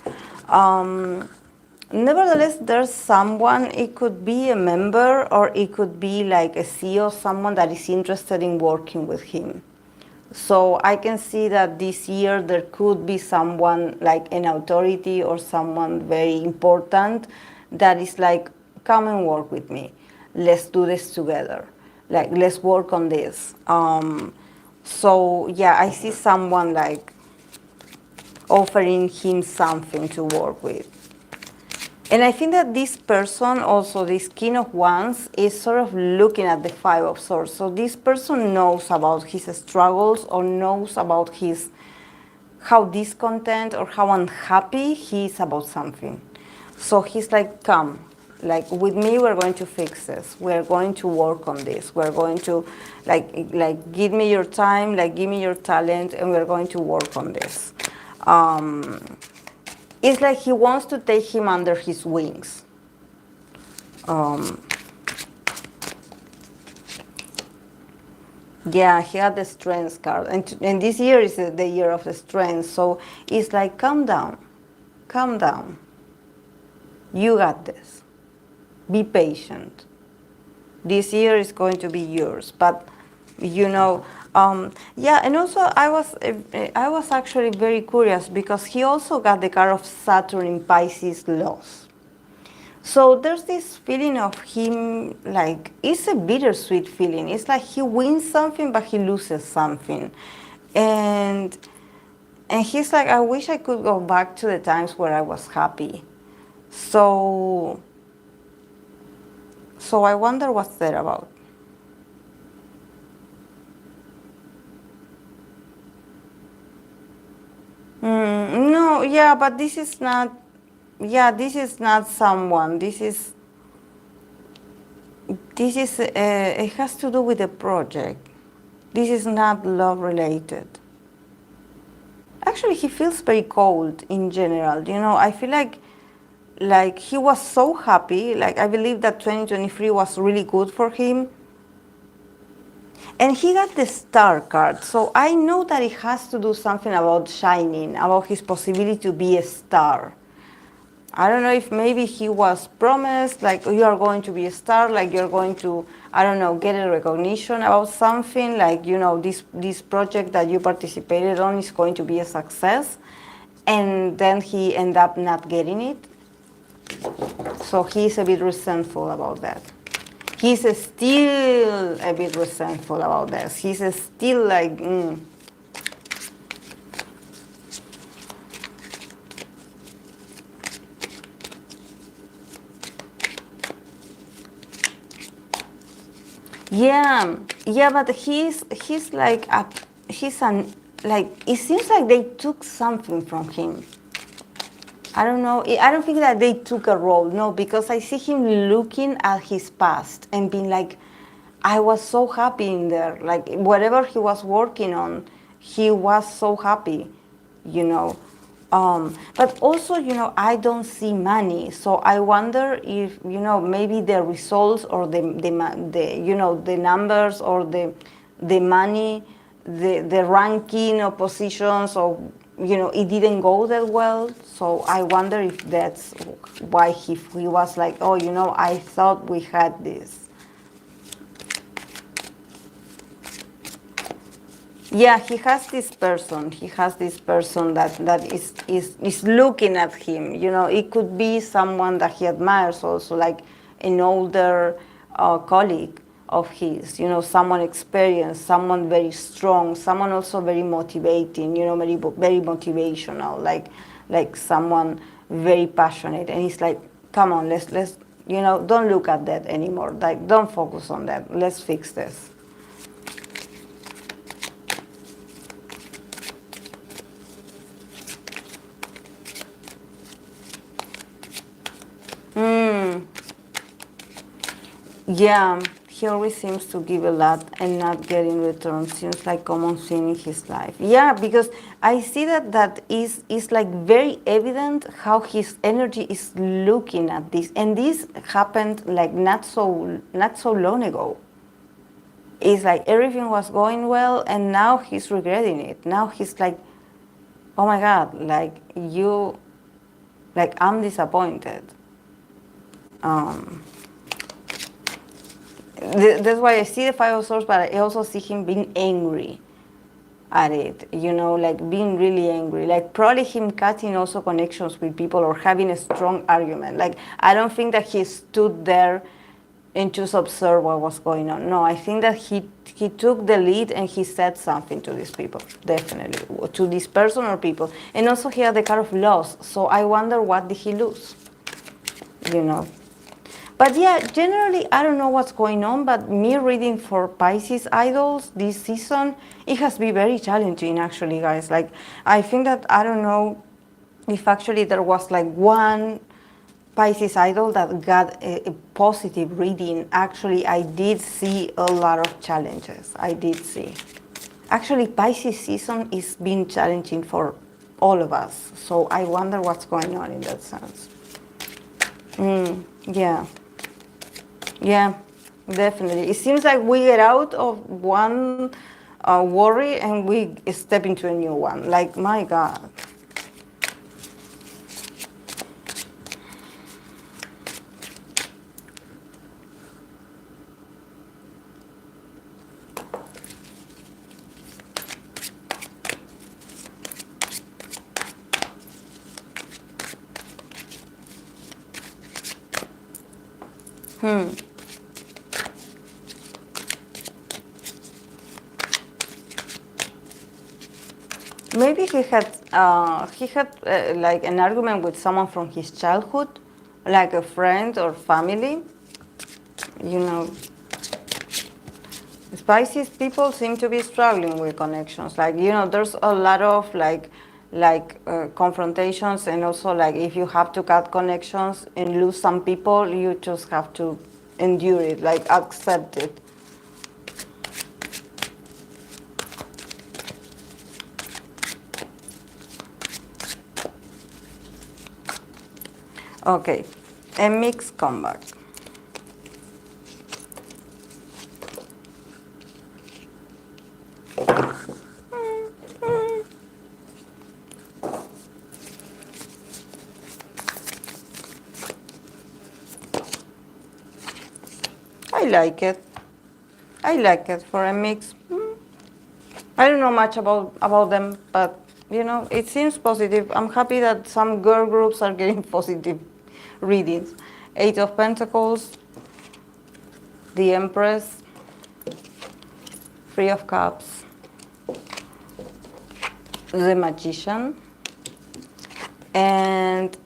Nevertheless, there's someone, it could be a member, or it could be like a CEO, someone that is interested in working with him. So I can see that this year there could be someone like an authority or someone very important that is like, come and work with me. Let's do this together. Like, let's work on this. So yeah, I see someone like offering him something to work with. And I think that this person, also this King of Wands, is sort of looking at the Five of Swords. So this person knows about his struggles, or knows about how discontent or how unhappy he is about something. So he's like, come, like with me, we're going to fix this. We're going to work on this. We're going to like give me your time, like give me your talent, and we're going to work on this. It's like he wants to take him under his wings. Yeah, he had the Strength card. And this year is the year of the Strength. So it's like, calm down. You got this. Be patient. This year is going to be yours. But, yeah, and also I was actually very curious, because he also got the card of Saturn in Pisces, loss. So there's this feeling of him, like, it's a bittersweet feeling. It's like he wins something, but he loses something. And he's like, I wish I could go back to the times where I was happy. So I wonder what's that about. No, yeah, but this is not. Yeah, this is not someone. This is. This is. It has to do with the project. This is not love related. Actually, he feels very cold in general. You know, I feel like he was so happy. Like I believe that 2023 was really good for him. And he got the star card, so I know that it has to do something about shining, about his possibility to be a star. I don't know if maybe he was promised, like you are going to be a star, like you're going to, I don't know, get a recognition about something, like, you know, this project that you participated on is going to be a success. And then he ended up not getting it. So he's a bit resentful about that. He's still a bit resentful about this. He's still like, Yeah, yeah, but he's like he's an like it seems like they took something from him. I don't know. I don't think that they took a role. No, because I see him looking at his past and being like, I was so happy in there. Like whatever he was working on, he was so happy, you know. But also, you know, I don't see money, so I wonder if, you know, maybe the results or the you know, the numbers or the money, the ranking or positions, or, you know, it didn't go that well. So I wonder if that's why he was like, oh, you know, I thought we had this. Yeah, he has this person. He has this person that is looking at him. You know, it could be someone that he admires also, like an older colleague of his. You know, someone experienced, someone very strong, someone also very motivating. You know, very motivational, like someone very passionate. And he's like, come on, let's you know, don't look at that anymore. Like, don't focus on that. Let's fix this. Yeah, he always seems to give a lot and not get in return. Seems like common thing in his life. Yeah, because I see that is like very evident how his energy is looking at this, and this happened like not so long ago. It's like everything was going well, and now he's regretting it. Now he's like, oh my God, like you, like I'm disappointed. That's why I see the Five of Swords, but I also see him being angry at it, you know, like being really angry, like probably him cutting also connections with people or having a strong argument. Like, I don't think that he stood there and just observed what was going on. No, I think that he took the lead and he said something to these people, definitely, to this person or people. And also he had the card of loss, so I wonder what did he lose, you know. But yeah, generally, I don't know what's going on, but me reading for Pisces idols this season, it has been very challenging, actually, guys. Like, I think that, I don't know if actually there was like one Pisces idol that got a positive reading. Actually, I did see a lot of challenges. I did see. Actually, Pisces season is been challenging for all of us. So I wonder what's going on in that sense. Yeah. Yeah, definitely. It seems like we get out of one worry and we step into a new one. Like, my God. Maybe he had like an argument with someone from his childhood, like a friend or family. You know, Pisces people seem to be struggling with connections. Like, you know, there's a lot of like like confrontations, and also like if you have to cut connections and lose some people, you just have to endure it, like accept it. Okay, Nmixx comeback. I like it. I like it for Nmixx. I don't know much about them, but you know, it seems positive. I'm happy that some girl groups are getting positive readings. Eight of Pentacles, the Empress, Three of Cups, the Magician, and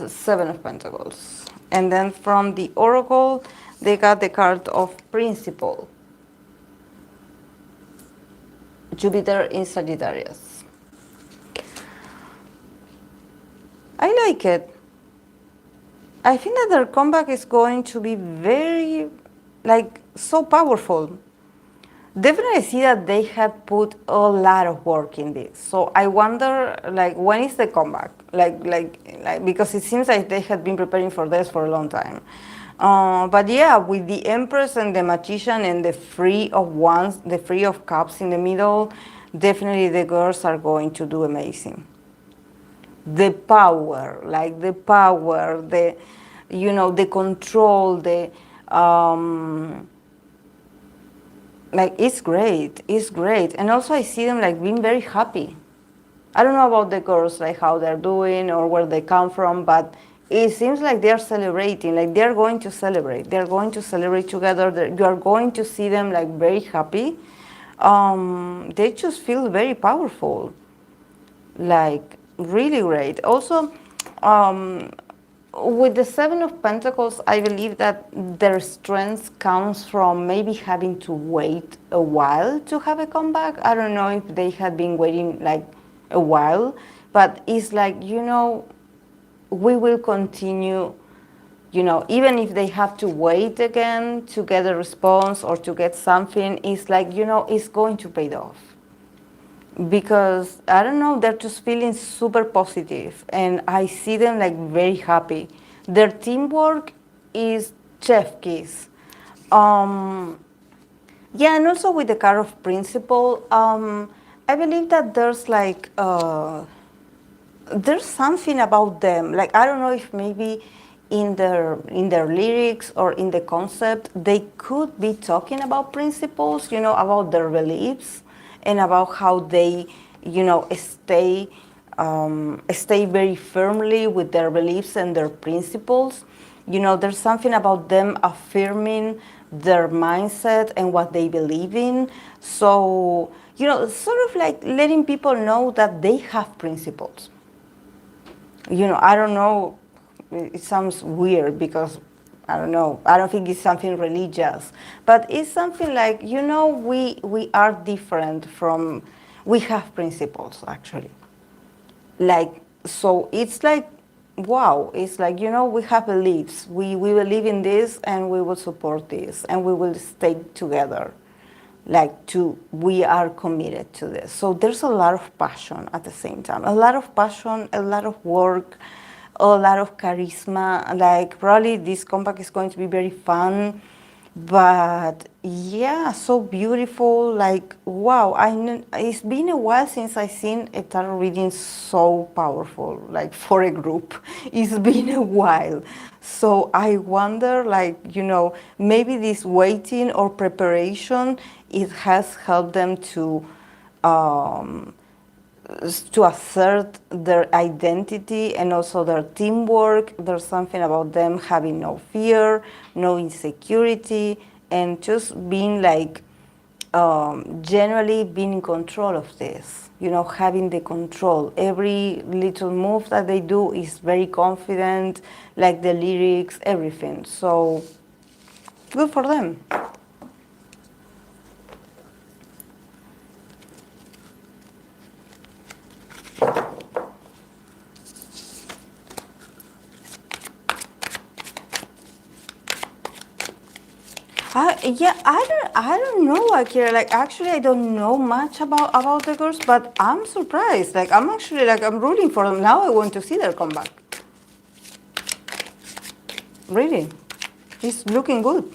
Seven of Pentacles. And then from the Oracle, they got the card of Principle. Jupiter in Sagittarius. I like it. I think that their comeback is going to be very, like, so powerful. Definitely see that they had put a lot of work in this. So I wonder, like, when is the comeback? Like because it seems like they had been preparing for this for a long time. But yeah, with the Empress and the Magician and the Three of Wands, the Three of Cups in the middle, definitely the girls are going to do amazing. The power, like the power, the, you know, the control, the, like, it's great. And also I see them like being very happy. I don't know about the girls, like how they're doing or where they come from, but it seems like they're celebrating, like they're going to celebrate. They're going to celebrate together. You are going to see them like very happy. They just feel very powerful, like really great. Also, with the Seven of Pentacles, I believe that their strength comes from maybe having to wait a while to have a comeback. I don't know if they had been waiting like a while, but it's like, you know, we will continue, you know, even if they have to wait again to get a response or to get something, it's like, you know, it's going to pay off. Because I don't know, they're just feeling super positive, and I see them like very happy. Their teamwork is chef kiss. Yeah, and also with the card of Principle, I believe that there's like there's something about them. Like, I don't know if maybe in their lyrics or in the concept they could be talking about principles, you know, about their beliefs and about how they, you know, stay very firmly with their beliefs and their principles. You know, there's something about them affirming their mindset and what they believe in. So, you know, sort of like letting people know that they have principles. You know, I don't know, it sounds weird because I don't know, I don't think it's something religious, but it's something like, you know, we are different from, we have principles actually. Like, so it's like, wow, it's like, you know, we have beliefs, we believe in this and we will support this and we will stay together. Like, we are committed to this. So there's a lot of passion at the same time, a lot of passion, a lot of work, a lot of charisma. Like, probably this comeback is going to be very fun, but yeah, so beautiful. Like, wow, it's been a while since I've seen a tarot reading so powerful, like for a group. It's been a while. So I wonder, like, you know, maybe this waiting or preparation, it has helped them to assert their identity and also their teamwork. There's something about them having no fear, no insecurity, and just being like, generally being in control of this, you know, having the control. Every little move that they do is very confident, like the lyrics, everything. So good for them. I don't know, Akira. Like, actually, I don't know much about the girls, but I'm surprised. Like, I'm actually like I'm rooting for them now. I want to see their comeback. Really, it's looking good.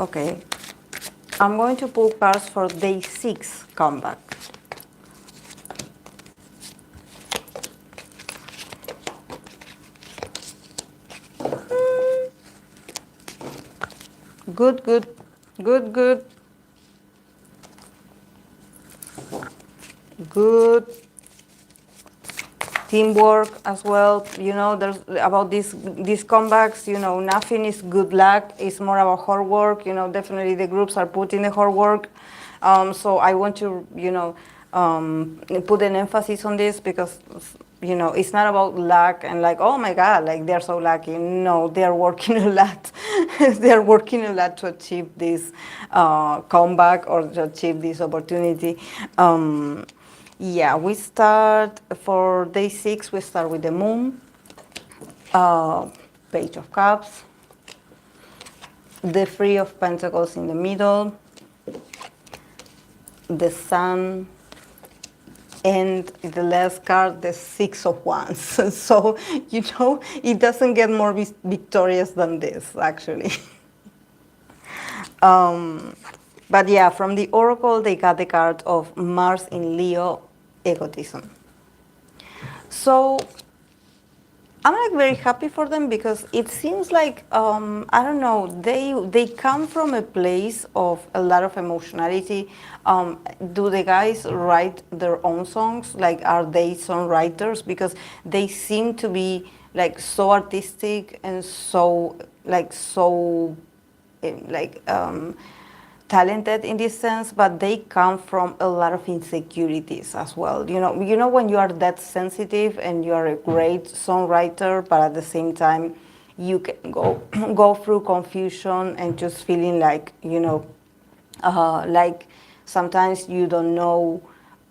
Okay, I'm going to pull cards for Day6 comeback. Good, good, good, good, good. Teamwork as well. You know, there's about these comebacks. You know, nothing is good luck. It's more about hard work. You know, definitely the groups are putting the hard work. So I want to, you know, put an emphasis on this because, you know, it's not about luck and like, oh my God, like they're so lucky. No, they're working a lot. They're working a lot to achieve this comeback or to achieve this opportunity. Yeah, we start for Day6. We start with the Moon, Page of Cups, the Three of Pentacles in the middle, the Sun, and the last card, the Six of Wands. So, you know, it doesn't get more victorious than this, actually. But yeah, from the Oracle, they got the card of Mars in Leo, egotism. So I'm like very happy for them because it seems like I don't know, they come from a place of a lot of emotionality. Do the guys write their own songs? Like, are they songwriters? Because they seem to be like so artistic and so talented in this sense, but they come from a lot of insecurities as well. You know when you are that sensitive and you are a great songwriter, but at the same time you can go through confusion and just feeling like, like sometimes you don't know,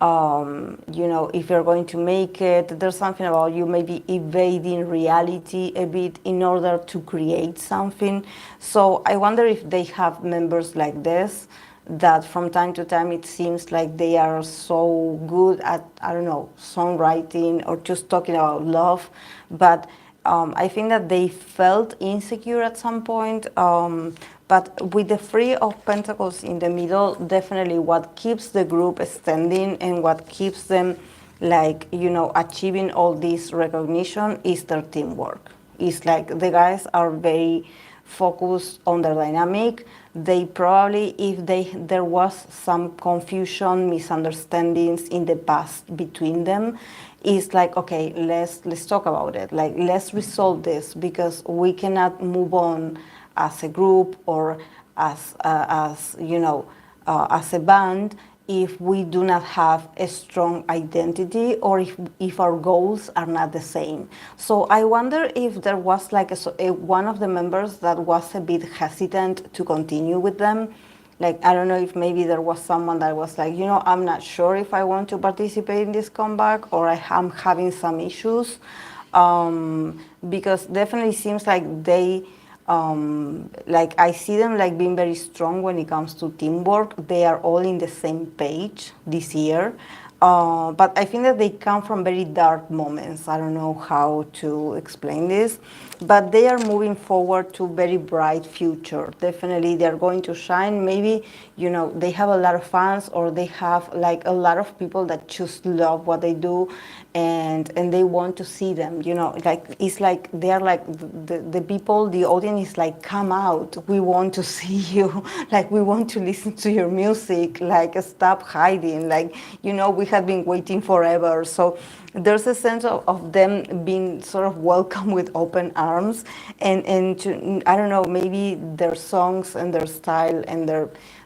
if you're going to make it. There's something about you maybe evading reality a bit in order to create something. So I wonder if they have members like this, that from time to time it seems like they are so good at, I don't know, songwriting or just talking about love, but I think that they felt insecure at some point. But with the Three of Pentacles in the middle, definitely what keeps the group standing and what keeps them, like, achieving all this recognition is their teamwork. It's like the guys are very focused on their dynamic. They probably, if there was some confusion, misunderstandings in the past between them, it's like, okay, let's talk about it. Like, let's resolve this because we cannot move on as a group or as a band if we do not have a strong identity or if our goals are not the same. So I wonder if there was like one of the members that was a bit hesitant to continue with them. Like, I don't know if maybe there was someone that was like, I'm not sure if I want to participate in this comeback, or I'm having some issues, because definitely seems like they, like, I see them like being very strong when it comes to teamwork. They are all in the same page this year. But I think that they come from very dark moments. I don't know how to explain this, but they are moving forward to very bright future. Definitely they're going to shine. Maybe, they have a lot of fans, or they have like a lot of people that just love what they do, and they want to see them, like, it's like they're like the people, the audience is like, come out, we want to see you, like, we want to listen to your music, like, stop hiding, like, we had been waiting forever. So there's a sense of them being sort of welcome with open arms, and to, I don't know, maybe their songs and their style and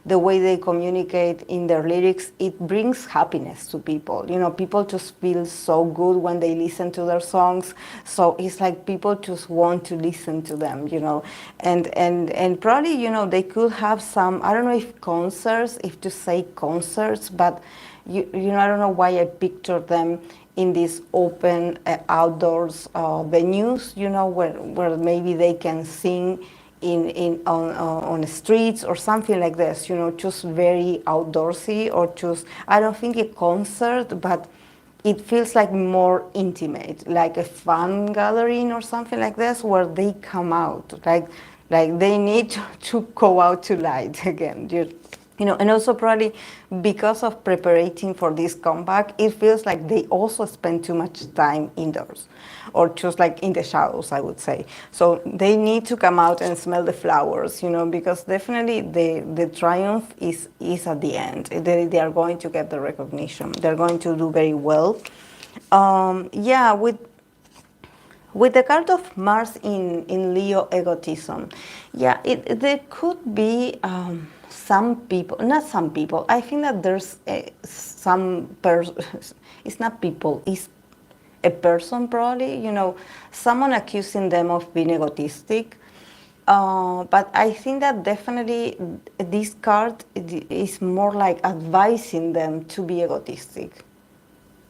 the way they communicate in their lyrics, it brings happiness to people. You know, people just feel so good when they listen to their songs. So it's like people just want to listen to them, you know. And probably, you know, they could have some, I don't know if concerts, if to say concerts, but you know, I don't know why I picture them in these open outdoors venues, you know, where maybe they can sing on the streets or something like this, you know, just very outdoorsy, or just, I don't think a concert, but it feels like more intimate, like a fun gathering or something like this, where they come out, like they need to go out to light again. You know, and also probably because of preparing for this comeback, it feels like they also spend too much time indoors, or just like in the shadows, I would say. So they need to come out and smell the flowers, you know, because definitely the triumph is at the end. They are going to get the recognition. They're going to do very well. Yeah, with the card of Mars in Leo egotism, yeah, there could be some people, not some people, I think that there's some person, it's not people, it's a person probably, you know, someone accusing them of being egotistic. But I think that definitely this card is more like advising them to be egotistic.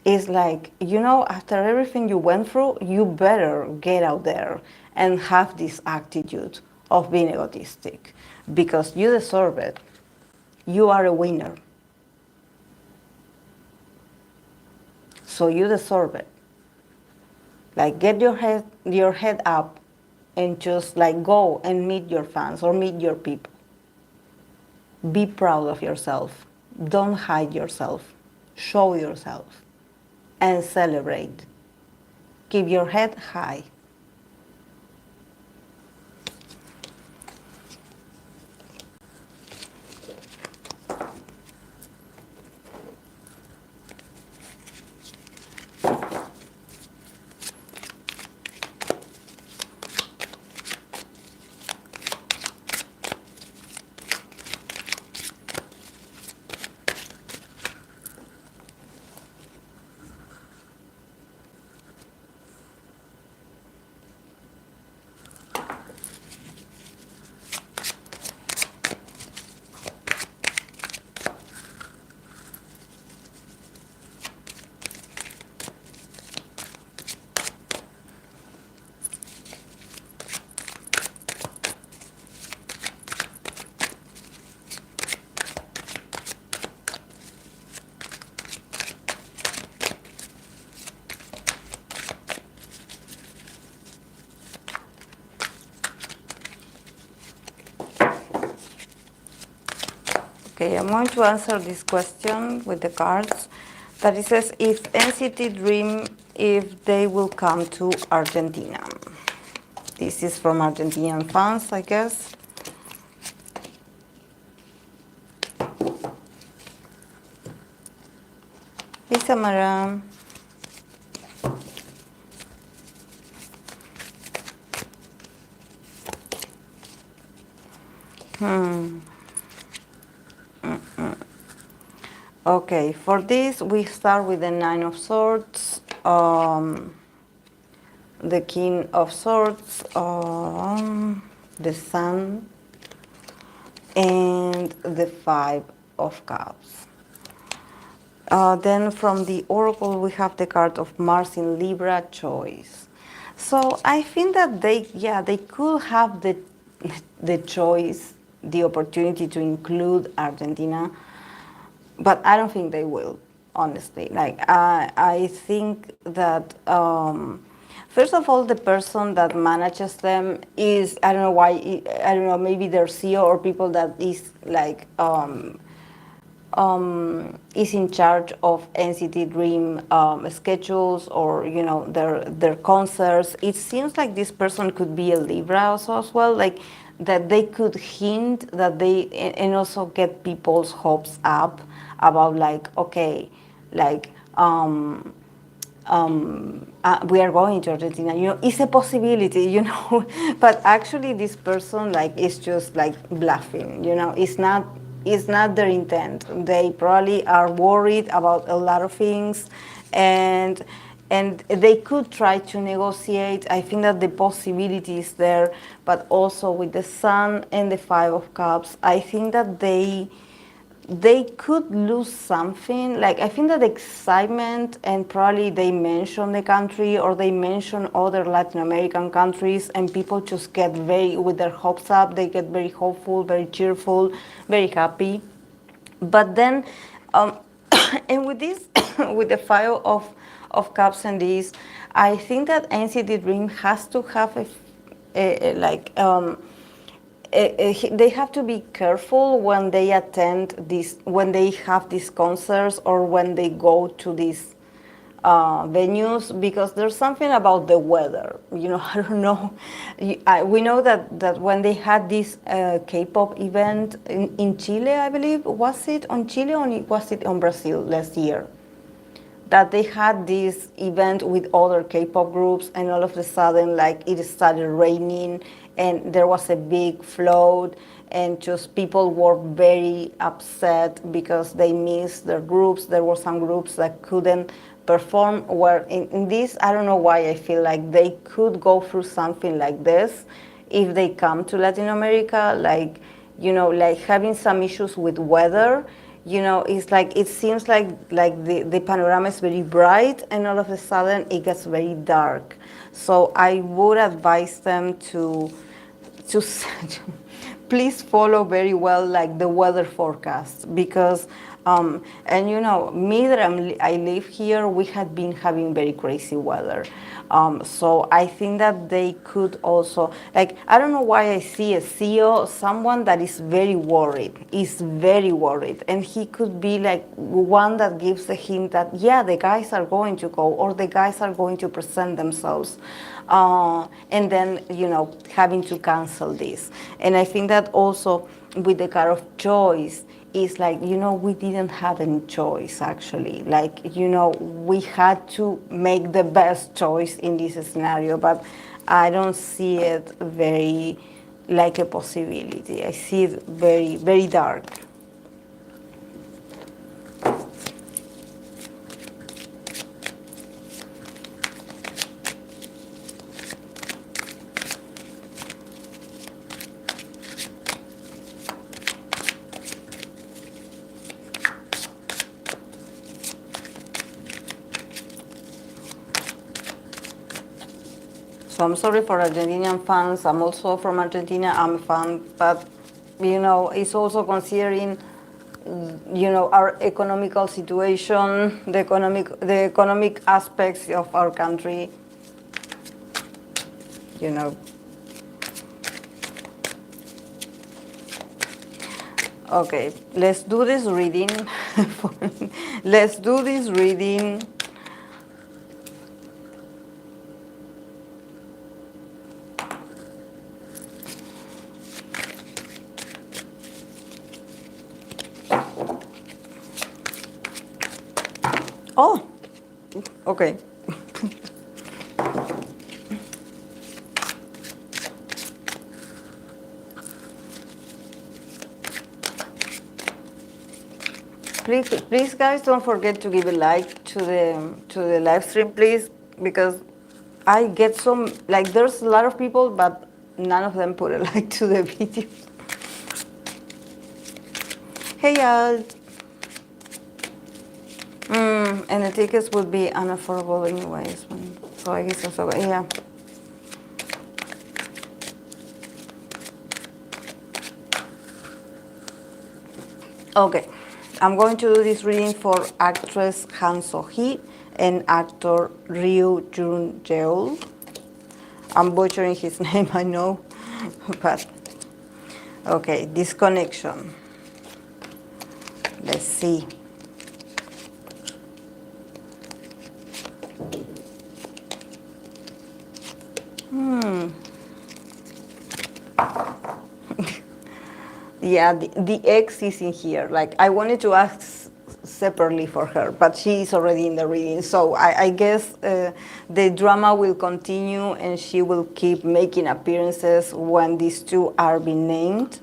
It's like, you know, after everything you went through, you better get out there and have this attitude of being egotistic, because you deserve it. You are a winner. So you deserve it. Like, get your head up and just like go and meet your fans or meet your people. Be proud of yourself. Don't hide yourself. Show yourself and celebrate. Keep your head high. Okay, I'm going to answer this question with the cards. That it says, if NCT Dream, if they will come to Argentina. This is from Argentinian fans, I guess. Lisa Mara. Okay, for this we start with the Nine of Swords, the King of Swords, the Sun, and the Five of Cups. Then from the Oracle we have the card of Mars in Libra, Choice. So I think that they could have the choice, the opportunity to include Argentina, but I don't think they will, honestly. Like, I think that, first of all, the person that manages them is, I don't know why, I don't know, maybe their CEO or people that is like, is in charge of NCT Dream schedules, or, you know, their concerts. It seems like this person could be a Libra also as well, like that they could hint that and also get people's hopes up about, like, okay, like, we are going to Argentina, it's a possibility, but actually this person like is just like bluffing, it's not their intent. They probably are worried about a lot of things, and they could try to negotiate. I think that the possibility is there, but also with the Sun and the Five of Cups, I think that they could lose something. Like, I think that excitement, and probably they mention the country or they mention other Latin American countries, and people just get very, with their hopes up, they get very hopeful, very cheerful, very happy. But then, and with this, with the Five of Cups and this, I think that NCT Dream has to have they have to be careful when they attend this, when they have these concerts or when they go to these venues, because there's something about the weather. I don't know. We know that when they had this K-pop event in Chile, I believe, was it on Chile or was it on Brazil last year? That they had this event with other K-pop groups, and all of a sudden, like, it started raining, and there was a big flood, and just people were very upset because they missed their groups. There were some groups that couldn't perform. Where in this, I don't know why I feel like they could go through something like this if they come to Latin America, like, like having some issues with weather. It's like, it seems like the panorama is very bright, and all of a sudden it gets very dark. So I would advise them to please follow very well, like, the weather forecast, because and me that I live here, we had been having very crazy weather. So I think that they could also, like, I don't know why I see a CEO, someone that is very worried, and he could be like one that gives the hint that, yeah, the guys are going to go, or the guys are going to present themselves. And then, having to cancel this. And I think that also with the card of choice, is like, we didn't have any choice, actually. Like, we had to make the best choice in this scenario, but I don't see it very like a possibility. I see it very, very dark. So I'm sorry for Argentinian fans. I'm also from Argentina. I'm a fan, but it's also considering our economical situation, the economic aspects of our country. Okay, let's do this reading. Let's do this reading. Oh, okay. Please, guys, don't forget to give a like to the live stream, please, because I get some, like, there's a lot of people, but none of them put a like to the video. Hey, y'all. And the tickets would be unaffordable anyways. So I guess that's okay. Yeah. Okay. I'm going to do this reading for actress So-hee and actor Yeol. I'm butchering his name, I know, but okay, disconnection. Let's see. Yeah, the X is in here. Like, I wanted to separately for her, but she is already in the reading. So I guess the drama will continue, and she will keep making appearances when these two are being named.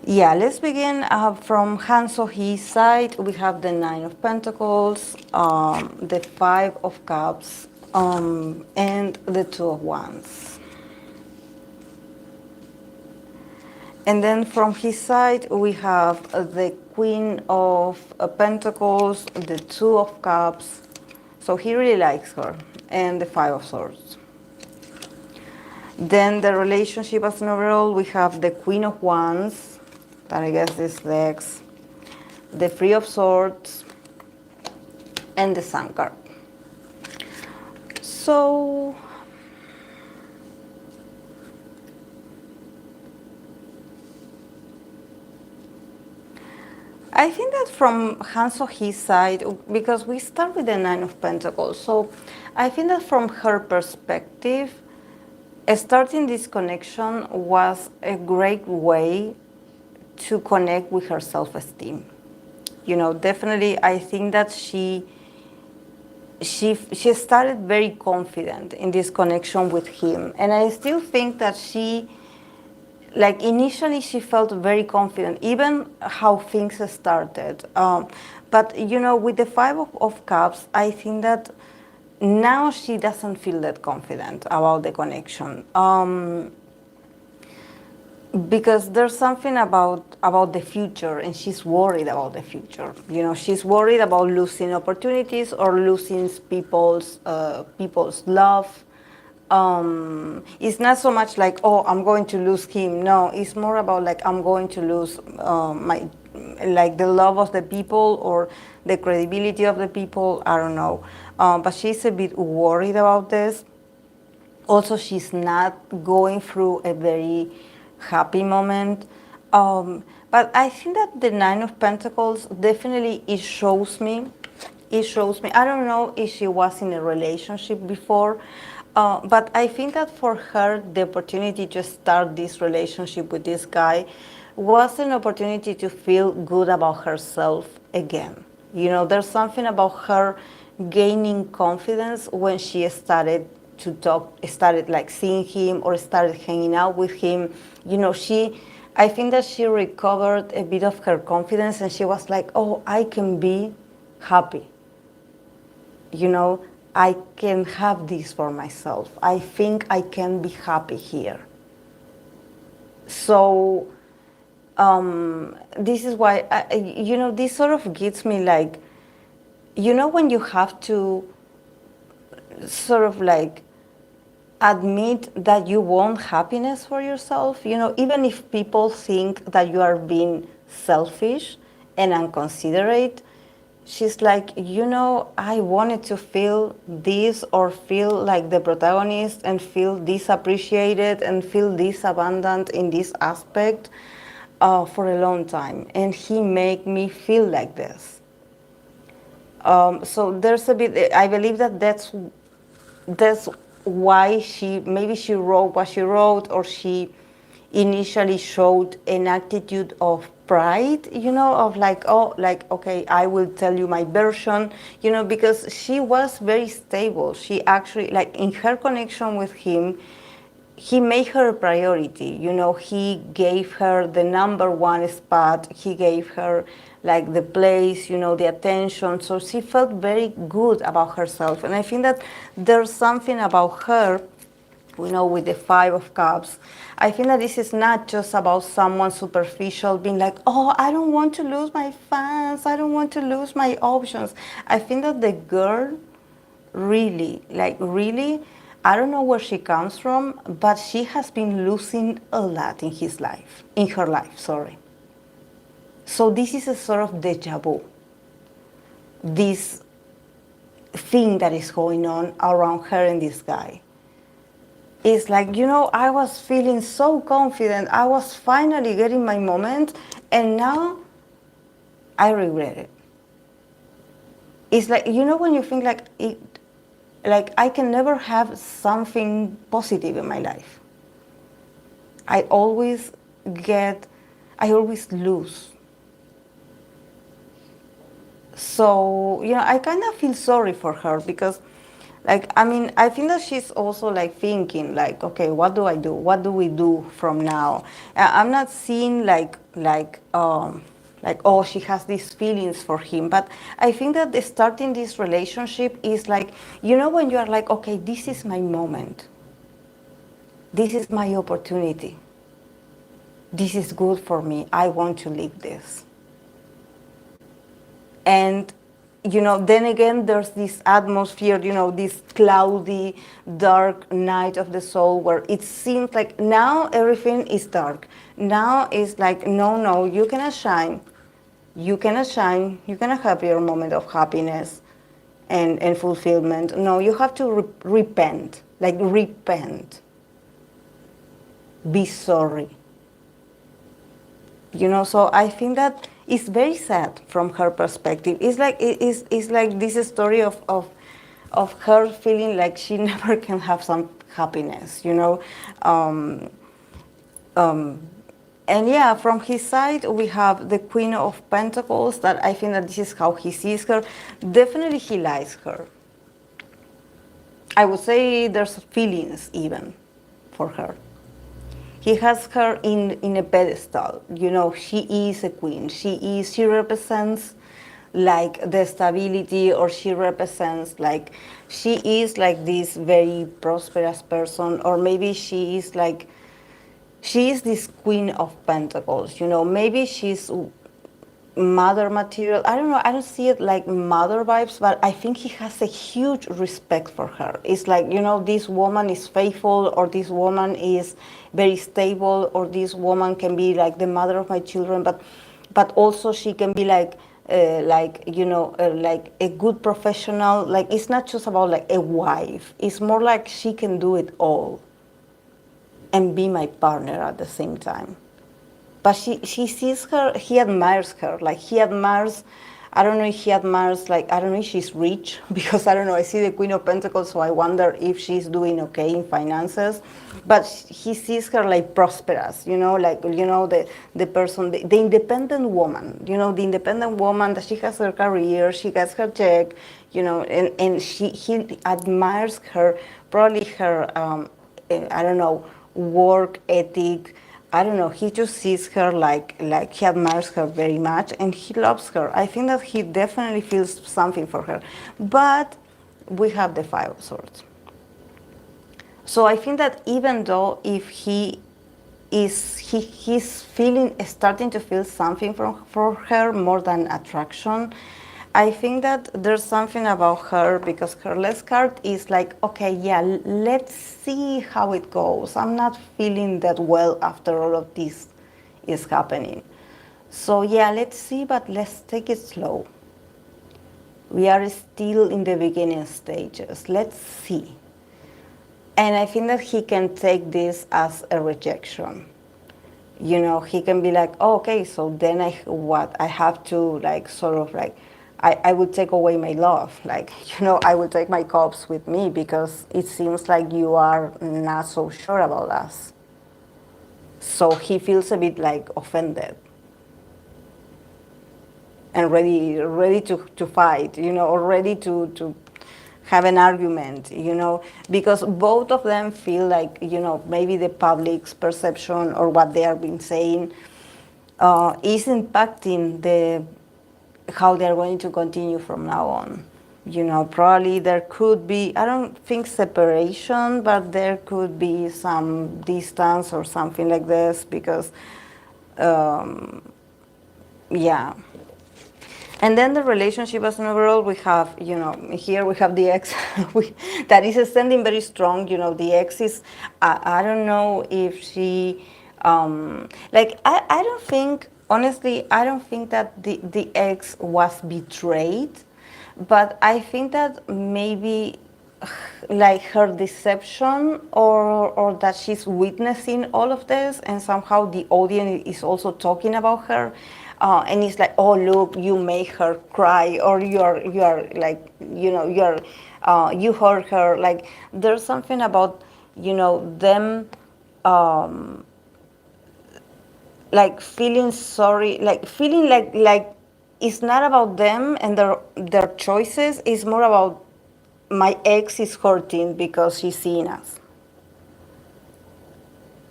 Yeah, let's begin from So-hee's side. We have the Nine of Pentacles, the Five of Cups, and the Two of Wands. And then from his side, we have the Queen of Pentacles, the Two of Cups. So he really likes her, and the Five of Swords. Then the relationship as an overall, we have the Queen of Wands, that I guess is the ex, the Three of Swords, and the Sun card. So I think that from So-hee's side, because we start with the Nine of Pentacles, so I think that from her perspective, starting this connection was a great way to connect with her self-esteem. You know, definitely I think that she started very confident in this connection with him. And I still think that she, like initially she felt very confident, even how things started. But you know, with the Five of Cups, I think that now she doesn't feel that confident about the connection. Because there's something about the future, and she's worried about the future. You know, she's worried about losing opportunities or losing people's love. It's not so much like, oh, I'm going to lose him. No, it's more about like, I'm going to lose the love of the people or the credibility of the people. I don't know. But she's a bit worried about this. Also, she's not going through a very happy moment. But I think that the Nine of Pentacles definitely it shows me. I don't know if she was in a relationship before, but I think that for her, the opportunity to start this relationship with this guy was an opportunity to feel good about herself again. You know, there's something about her gaining confidence when she started to talk, started like seeing him or started hanging out with him. You know, I think that she recovered a bit of her confidence, and she was like, oh, I can be happy. You know, I can have this for myself. I think I can be happy here. So this is why, you know, this sort of gets me like, you know, when you have to sort of like admit that you want happiness for yourself, you know, even if people think that you are being selfish and inconsiderate, she's like, you know, I wanted to feel this or feel like the protagonist and feel this appreciated and feel this abundant in this aspect for a long time. And he made me feel like this. So there's a bit, I believe that that's why maybe she wrote what she wrote, or she initially showed an attitude of pride, you know, of like, oh, like, okay, I will tell you my version, you know, because she was very stable. She actually, like, in her connection with him, he made her a priority, you know, he gave her the #1 spot, he gave her like the place, you know, the attention, so she felt very good about herself. And I think that there's something about her, you know, with the Five of Cups. I think that this is not just about someone superficial being like, oh, I don't want to lose my fans, I don't want to lose my options. I think that the girl really, I don't know where she comes from, but she has been losing a lot in her life, sorry. So this is a sort of deja vu. This thing that is going on around her and this guy. It's like, you know, I was feeling so confident. I was finally getting my moment, and now I regret it. It's like, you know, when you think like I can never have something positive in my life. I always get, I always lose. So, I kind of feel sorry for her because, like, I mean, I think that she's also like thinking, like, okay, what do I do? What do we do from now? I'm not seeing like, oh, she has these feelings for him, but I think that starting this relationship is like, when you are like, okay, this is my moment, this is my opportunity, this is good for me, I want to live this. And then again there's this atmosphere, this cloudy dark night of the soul, where it seems like now everything is dark. Now it's like, no, you cannot shine, you cannot have your moment of happiness and fulfillment. No, you have to repent, be sorry. So I think that it's very sad from her perspective. It's like this story of her feeling like she never can have some happiness. And yeah, from his side we have the Queen of Pentacles, that I think that this is how he sees her. Definitely he likes her. I would say there's feelings even for her. He has her in a pedestal. She is a queen. She represents like the stability, or she represents like, she is like this very prosperous person, or maybe she is this Queen of Pentacles. Maybe she's mother material. I don't know. I don't see it like mother vibes, but I think he has a huge respect for her. It's like, this woman is faithful, or this woman is very stable, or this woman can be like the mother of my children, but also she can be like like a good professional. Like, it's not just about like a wife. It's more like she can do it all and be my partner at the same time. But she sees her, he admires her. Like, he admires, I don't know if he admires, like, I don't know if she's rich, because I don't know, I see the Queen of Pentacles, so I wonder if she's doing okay in finances. But he sees her like prosperous, like, the person, the independent woman, the independent woman that she has her career, she gets her check, and he admires her, probably her, I don't know, work ethic. I don't know, he just sees her like he admires her very much, and he loves her. I think that he definitely feels something for her. But we have the Five of Swords. So I think that even though if he's starting to feel something for her more than attraction, I think that there's something about her, because her last card is like, okay, yeah, let's see how it goes. I'm not feeling that well after all of this is happening. So yeah, let's see, but let's take it slow. We are still in the beginning stages. Let's see. And I think that he can take this as a rejection. He can be like, oh, okay, so then I have to like sort of like, I would take away my love. Like, I will take my cups with me, because it seems like you are not so sure about us. So he feels a bit like offended and ready to fight, or ready to have an argument, because both of them feel like, maybe the public's perception or what they have been saying is impacting how they're going to continue from now on. Probably there could be, I don't think separation, but there could be some distance or something like this, because, yeah. And then the relationship as an overall, we have, here we have the ex that is standing very strong. The ex is, I don't know if she, like, I don't think, honestly, I don't think that the ex was betrayed, but I think that maybe like her deception, or that she's witnessing all of this, and somehow the audience is also talking about her, and it's like, oh, look, you make her cry, or you are like, you hurt her. Like, there's something about them like feeling sorry, like feeling like it's not about them and their choices. It's more about my ex is hurting because she's seeing us.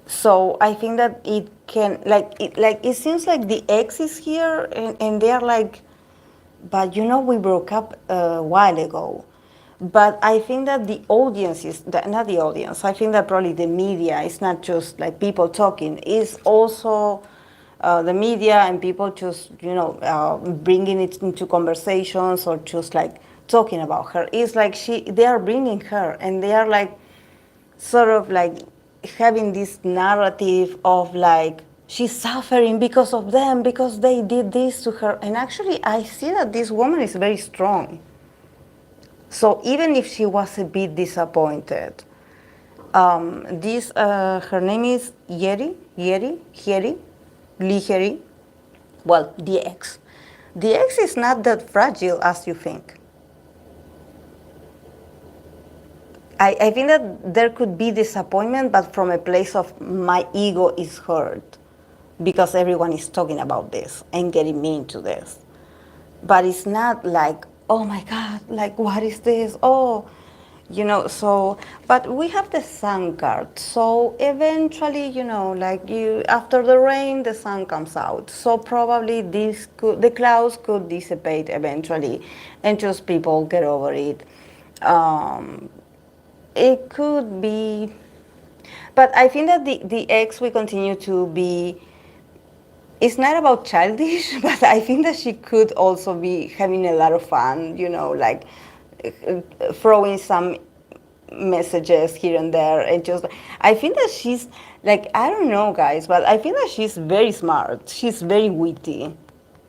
So I think that it can like it seems like the ex is here and they're like, but you know we broke up a while ago. But I think that the audience is not the audience. I think that probably the media is not just like people talking. It's also the media and people just bringing it into conversations or just like talking about her. It's like they are bringing her and they are like sort of like having this narrative of like she's suffering because of them because they did this to her. And actually I see that this woman is very strong. So even if she was a bit disappointed, this her name is Hyeri, Lee. Well, the ex. The ex is not that fragile as you think. I think that there could be disappointment, but from a place of my ego is hurt because everyone is talking about this and getting me into this. But it's not like, oh my God, like what is this? Oh, so, but we have the sun card. So eventually, like after the rain, the sun comes out. So probably the clouds could dissipate eventually and just people get over it. Um, it could be, but I think that the ex will continue to be, it's not about childish, but I think that she could also be having a lot of fun, like throwing some messages here and there. And just, I think that she's, like, I don't know, guys, but I think that she's very smart. She's very witty.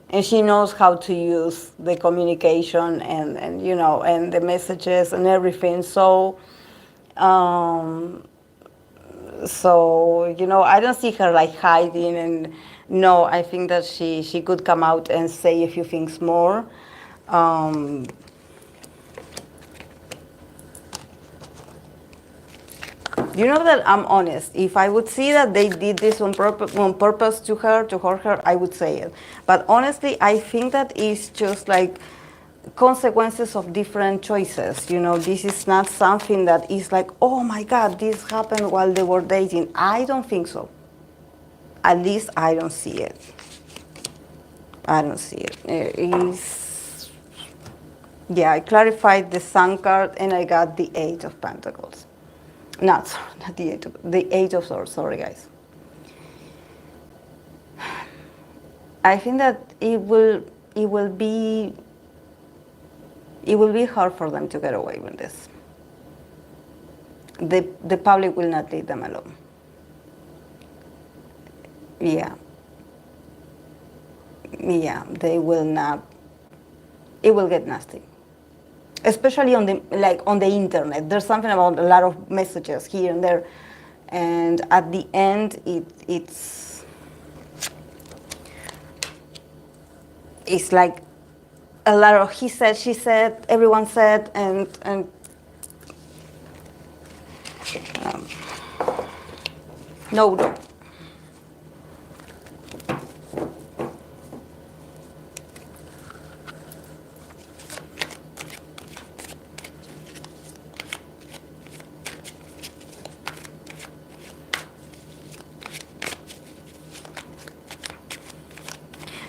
And she knows how to use the communication and the messages and everything. Um, I don't see her like hiding, and no, I think that she could come out and say a few things more. Um, you know that I'm honest. If I would see that they did this on purpose to hurt her, I would say it. But honestly, I think that it's just like consequences of different choices. This is not something that is like, oh my God, this happened while they were dating. I don't think so. At least I don't see it. I don't see it. Yeah, I clarified the Sun card and I got the Eight of Pentacles. Not the Eight of Swords. Sorry, guys. I think that it will be hard for them to get away with this. The public will not leave them alone. Yeah, they will not. It will get nasty, especially on the internet. There's something about a lot of messages here and there, and at the end, it's like a lot of he said, she said, everyone said, and no.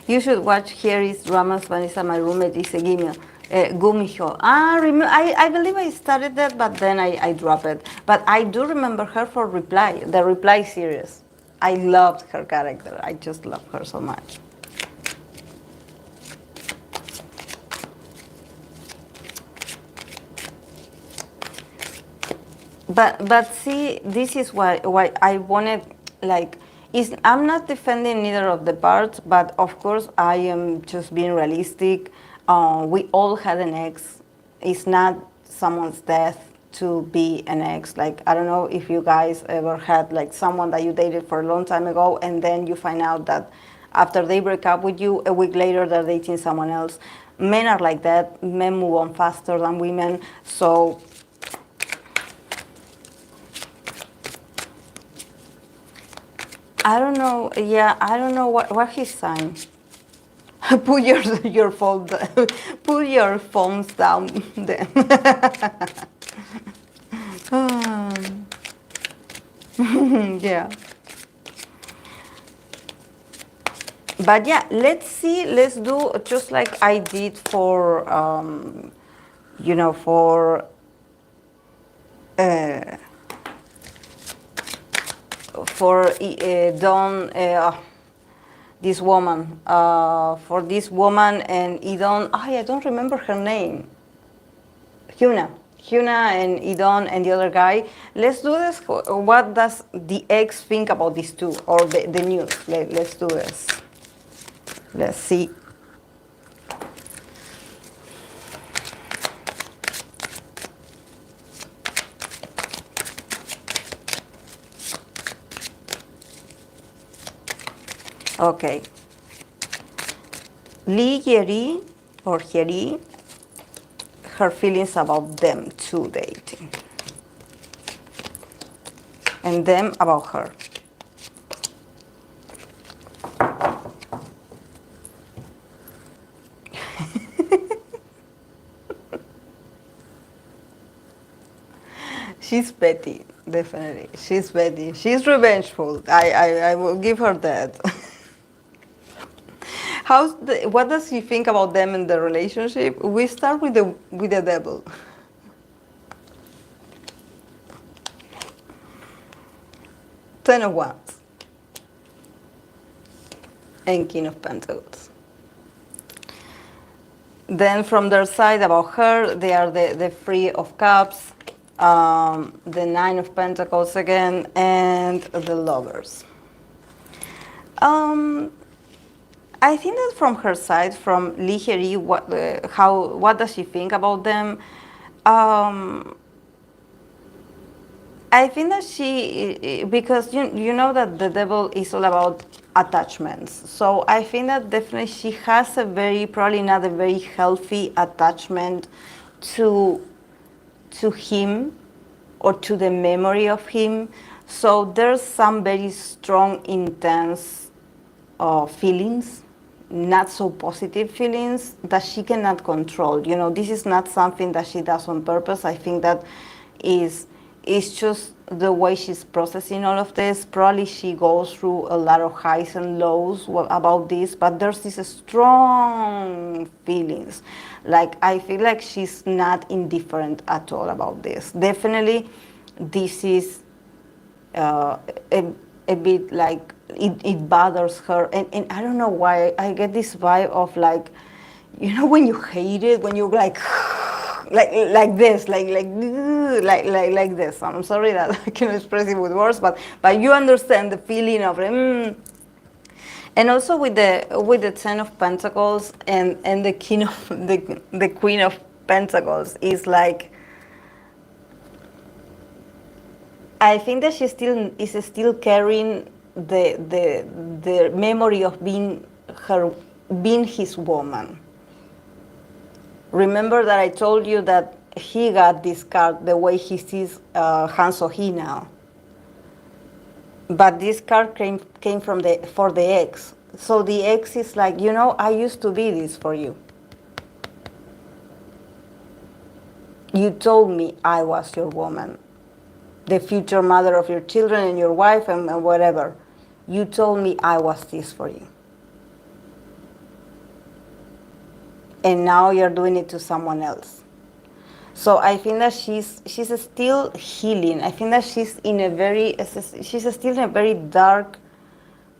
You should watch Hyeri's dramas. Vanessa, my roommate, is a Gumiho. I believe I started that, but then I dropped it. But I do remember her for Reply, the Reply series. I loved her character. I just love her so much. But see, this is why I wanted, like, I'm not defending neither of the parts, but of course I am just being realistic. We all had an ex. It's not someone's death to be an ex. Like, I don't know if you guys ever had like someone that you dated for a long time ago and then you find out that after they break up with you, a week later they're dating someone else. Men are like that. Men move on faster than women. So I don't know. Yeah, I don't know what his sign. Put your phone put your phones down. Then. Yeah. But yeah, let's see. Let's do just like I did for for uh, Don, this woman, for this woman and Idon. I don't remember her name. Hyuna and Idon and the other guy. Let's do this. What does the ex think about these two, or the news? Let's do this. Let's see. Okay. Yeol or Hyeri, her feelings about them two dating. And them about her. She's petty, definitely. She's petty. She's revengeful. I will give her that. What does she think about them in the relationship? We start with the devil. Ten of Wands. And King of Pentacles. Then from their side about her, they are the Three of Cups, the Nine of Pentacles again, and the Lovers. I think that from her side, from Hyeri, what does she think about them? I think that because you know that the devil is all about attachments. So I think that definitely she has probably not a very healthy attachment to him or to the memory of him. So there's some very strong, intense feelings, not so positive feelings that she cannot control. This is not something that she does on purpose. I think that it's just the way she's processing all of this. Probably she goes through a lot of highs and lows about this, but there's these strong feelings. Like, I feel like she's not indifferent at all about this. Definitely, this is a bit like, it bothers her. And I don't know why, I get this vibe of like, when you hate it, when you're like this, like this. I'm sorry that I cannot express it with words, but you understand the feeling of it. And also with the Ten of Pentacles and the King of the Queen of Pentacles is like, I think that she is still carrying the memory of being his woman. Remember that I told you that he got this card the way he sees So-hee now. But this card came for the ex. So the ex is like, I used to be this for you. You told me I was your woman, the future mother of your children and your wife and whatever. You told me I was this for you. And now you're doing it to someone else. So I think that she's still healing. I think that she's still in a very dark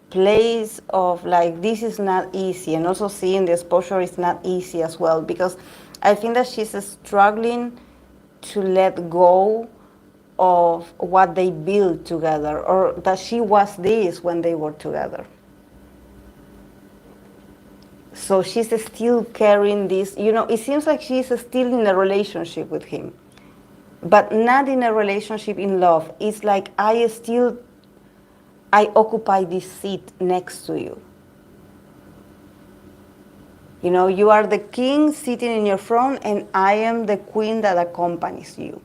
place of like, this is not easy. And also seeing the exposure is not easy as well, because I think that she's struggling to let go of what they built together, or that she was this when they were together. So she's still carrying this, it seems like she's still in a relationship with him, but not in a relationship in love. It's like, I occupy this seat next to you. You are the king sitting in your throne, and I am the queen that accompanies you.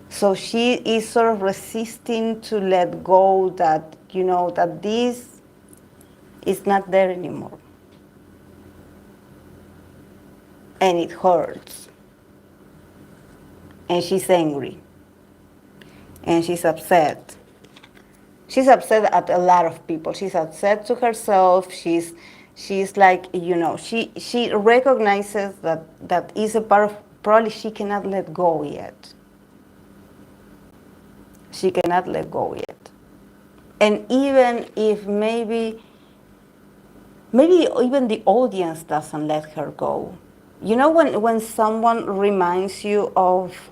So she is sort of resisting to let go that, that this is not there anymore. And it hurts. And she's angry. And she's upset. She's upset at a lot of people. She's upset to herself. She's like, she recognizes that is a part of, probably she cannot let go yet. She cannot let go yet. And even if maybe even the audience doesn't let her go. You know, when someone reminds you of,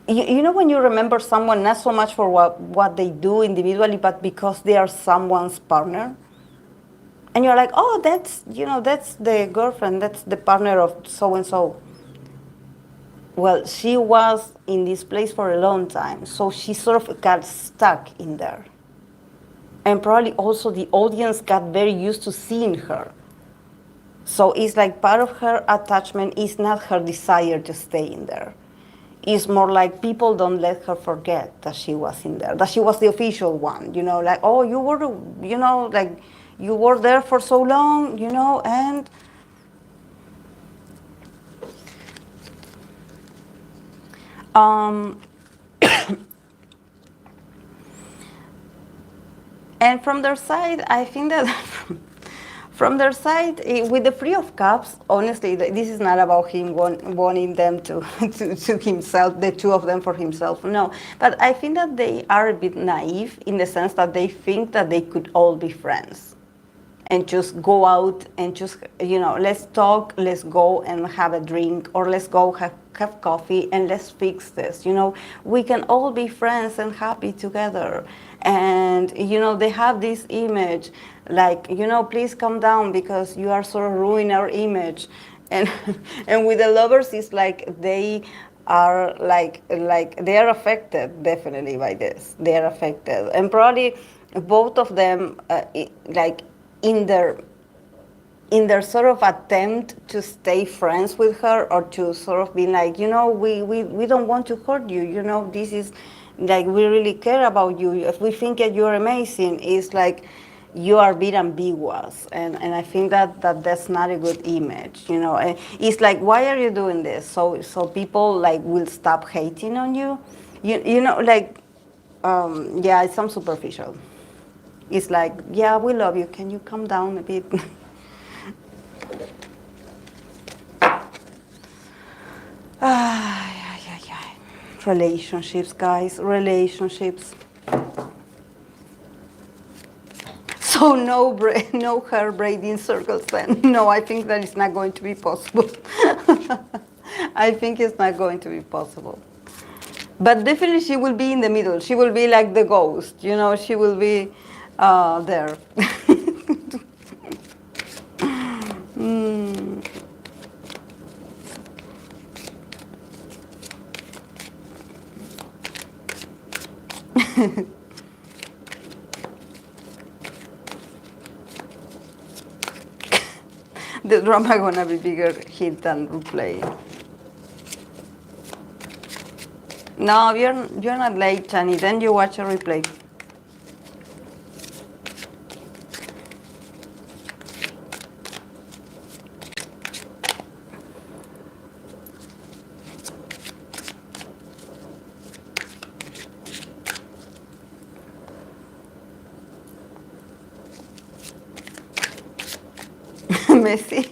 you know, when you remember someone not so much for what they do individually, but because they are someone's partner, and you're like, oh, that's the girlfriend, that's the partner of so and so. Well, she was in this place for a long time, so she sort of got stuck in there. And probably also the audience got very used to seeing her. So it's like part of her attachment is not her desire to stay in there. It's more like people don't let her forget that she was in there, that she was the official one, like, oh, you were, like, you were there for so long, and and from their side, I think that from their side, with the Three of Cups, honestly, this is not about him wanting them to himself, the two of them for himself, no. But I think that they are a bit naive in the sense that they think that they could all be friends and just go out and just, let's talk, let's go and have a drink, or let's go have coffee and let's fix this. We can all be friends and happy together. And, they have this image like, please come down because you are sort of ruining our image. And, and with the lovers, it's like they are like they are affected definitely by this. They are affected. And probably both of them, like, in their sort of attempt to stay friends with her, or to sort of be like, we don't want to hurt you, this is like, we really care about you. If we think that you're amazing, it's like you are a bit ambiguous, and I think that's not a good image, And it's like, why are you doing this? So people like will stop hating on you, like, yeah, it sounds superficial. It's like, yeah, we love you. Can you calm down a bit? Relationships, guys, relationships. So no hair braiding circles then. No, I think that is not going to be possible. I think it's not going to be possible. But definitely she will be in the middle. She will be like the ghost, she will be there. The drama gonna be bigger hit than replay. No, you're not late, Chani. Then you watch a replay. Messy.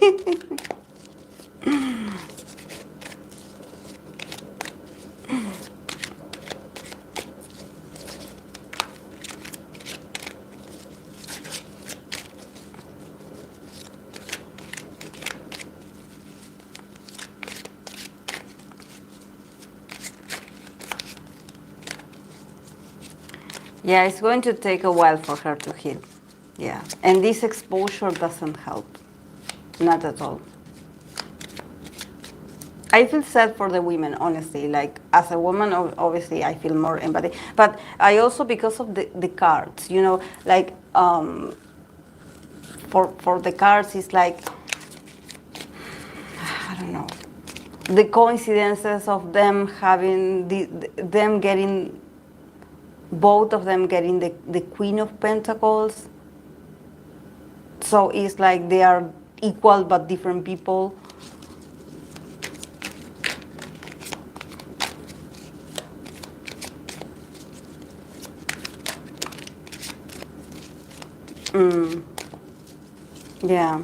Yeah, it's going to take a while for her to heal. Yeah, and this exposure doesn't help. Not at all. I feel sad for the women, honestly. Like, as a woman, obviously, I feel more empathy. But I also, because of the cards, like, for the cards, it's like, I don't know. the coincidences of them having them getting, both of them getting the Queen of Pentacles. So it's like they are equal but different people. Yeah.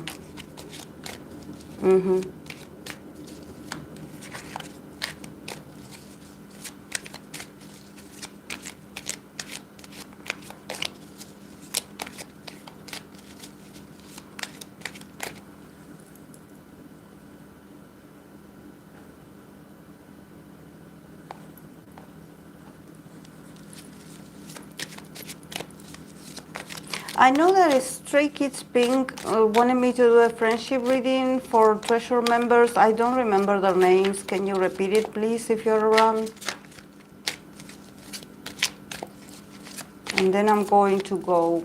I know that Stray Kids Pink wanted me to do a friendship reading for Treasure members. I don't remember their names. Can you repeat it, please, if you're around? And then I'm going to go.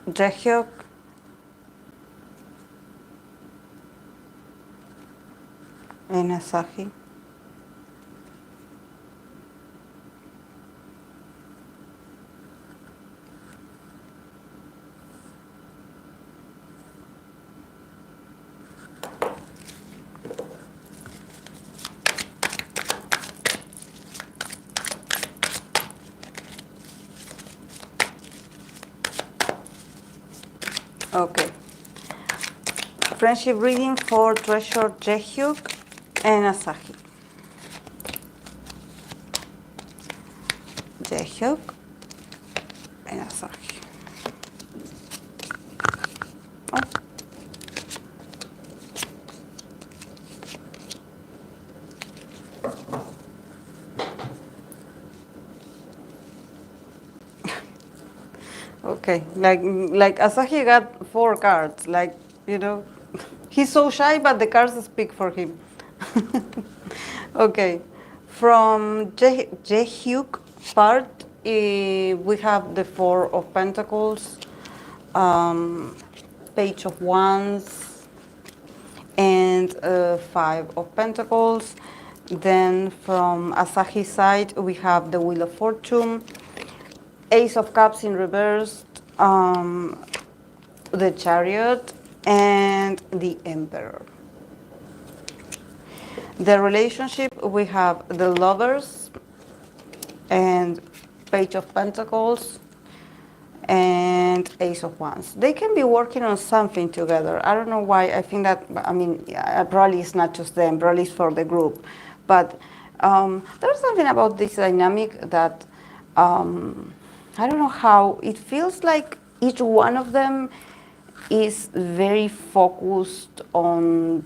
Jaehyuk and Asahi. Okay. Friendship reading for Treasure, Jaehyuk and Asahi. Jaehyuk and Asahi. Oh. Okay, like Asahi got 4 cards, like, you know, he's so shy, but the cards speak for him. Okay, from Jaehyuk part, we have the 4 of Pentacles, Page of Wands, and 5 of Pentacles. Then from Asahi's side, we have the Wheel of Fortune, Ace of Cups in reverse, the Chariot, and the Emperor. The relationship, we have the Lovers and Page of Pentacles and Ace of Wands. They can be working on something together. I don't know why. I think that, I mean, probably it's not just them, probably it's for the group. But there's something about this dynamic that I don't know how, it feels like each one of them is very focused on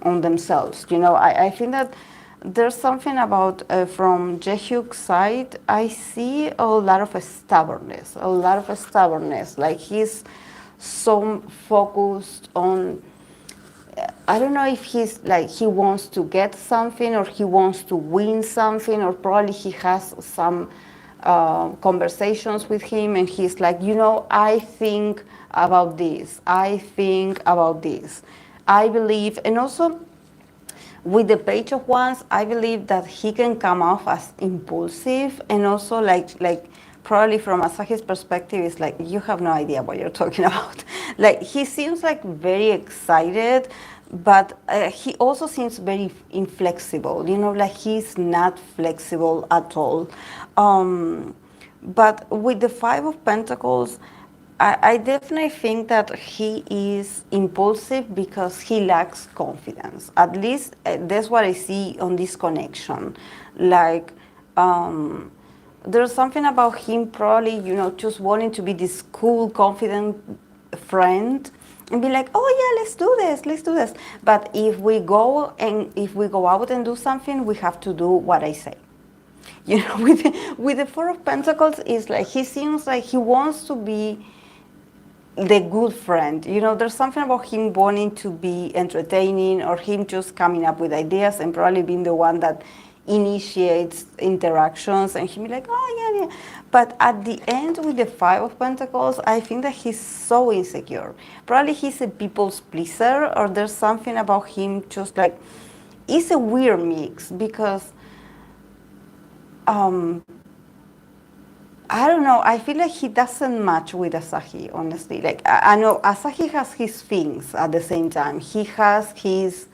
themselves. You know, I think that there's something about, from Jaehyuk's side, I see a lot of stubbornness, like he's so focused on, I don't know if he's like, he wants to get something or he wants to win something, or probably he has some conversations with him and he's like, you know, I think about this, I believe, and also with the Page of Wands, I believe that he can come off as impulsive, and also like probably from Asahi's perspective, it's like, you have no idea what you're talking about. Like, he seems like very excited, but he also seems very inflexible, you know, like he's not flexible at all. But with the 5 of Pentacles, I definitely think that he is impulsive because he lacks confidence. At least that's what I see on this connection. Like, there's something about him probably, you know, just wanting to be this cool, confident friend and be like, oh yeah, let's do this. But if we go out and do something, we have to do what I say. You know, with the Four of Pentacles, is like he seems like he wants to be the good friend. You know, there's something about him wanting to be entertaining, or him just coming up with ideas and probably being the one that initiates interactions, and him be like, oh yeah, yeah. But at the end, with the Five of Pentacles, I think that he's so insecure. Probably he's a people's pleaser, or there's something about him just like, it's a weird mix because I don't know. I feel like he doesn't match with Asahi, honestly. Like, I know Asahi has his things at the same time. He has his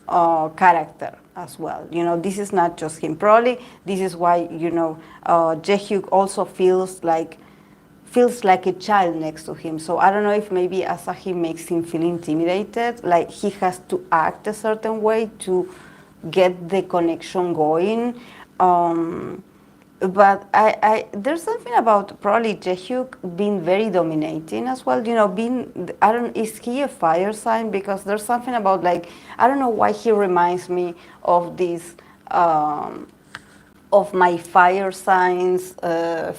character as well. You know, this is not just him. Probably this is why, you know, Jaehyuk also feels like a child next to him. So I don't know if maybe Asahi makes him feel intimidated, like he has to act a certain way to get the connection going. But there's something about probably Jaehyuk being very dominating as well. You know, is he a fire sign? Because there's something about, like, I don't know why he reminds me of this, of my fire signs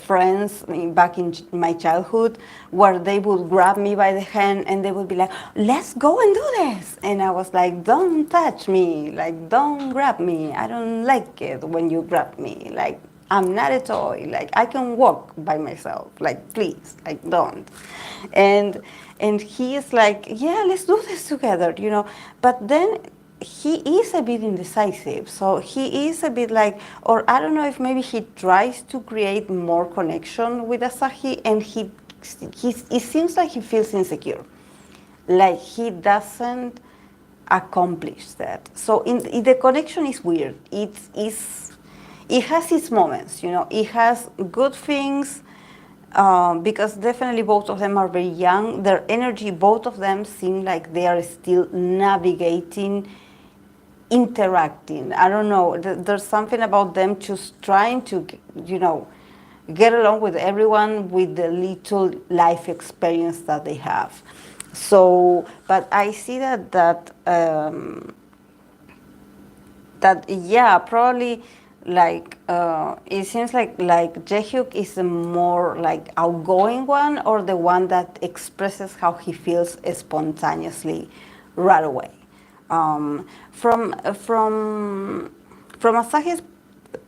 friends back in my childhood, where they would grab me by the hand and they would be like, let's go and do this. And I was like, don't touch me, like, don't grab me. I don't like it when you grab me. Like, I'm not a toy. Like, I can walk by myself. Like, please, like, don't. And he is like, yeah, let's do this together, you know. But then he is a bit indecisive. So he is a bit like, or I don't know if maybe he tries to create more connection with Asahi, and it seems like he feels insecure. Like he doesn't accomplish that. So the connection is weird. It has its moments, you know. It has good things, because definitely both of them are very young. Their energy, both of them seem like they are still navigating, interacting. I don't know. There's something about them just trying to, you know, get along with everyone with the little life experience that they have. So, but I see that yeah, probably, like it seems like Jaehyuk is the more like outgoing one, or the one that expresses how he feels spontaneously right away. From Asahi's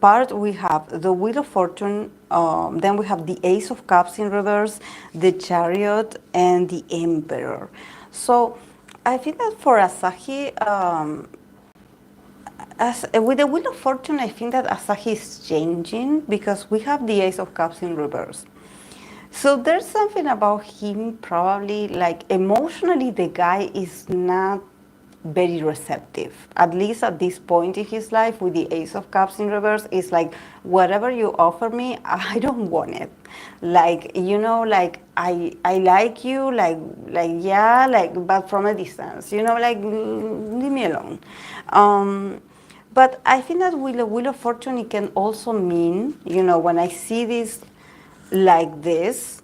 part, we have the Wheel of Fortune, then we have the Ace of Cups in reverse, the Chariot, and the Emperor. So I think that for Asahi, with the Wheel of Fortune, I think that Asahi is changing, because we have the Ace of Cups in reverse. So there's something about him, probably, like, emotionally, the guy is not very receptive. At least at this point in his life, with the Ace of Cups in reverse, it's like, whatever you offer me, I don't want it. Like, you know, like, I like you, like yeah, like, but from a distance, you know, like, leave me alone. But I think that with the Wheel of Fortune, it can also mean, you know, when I see this like this,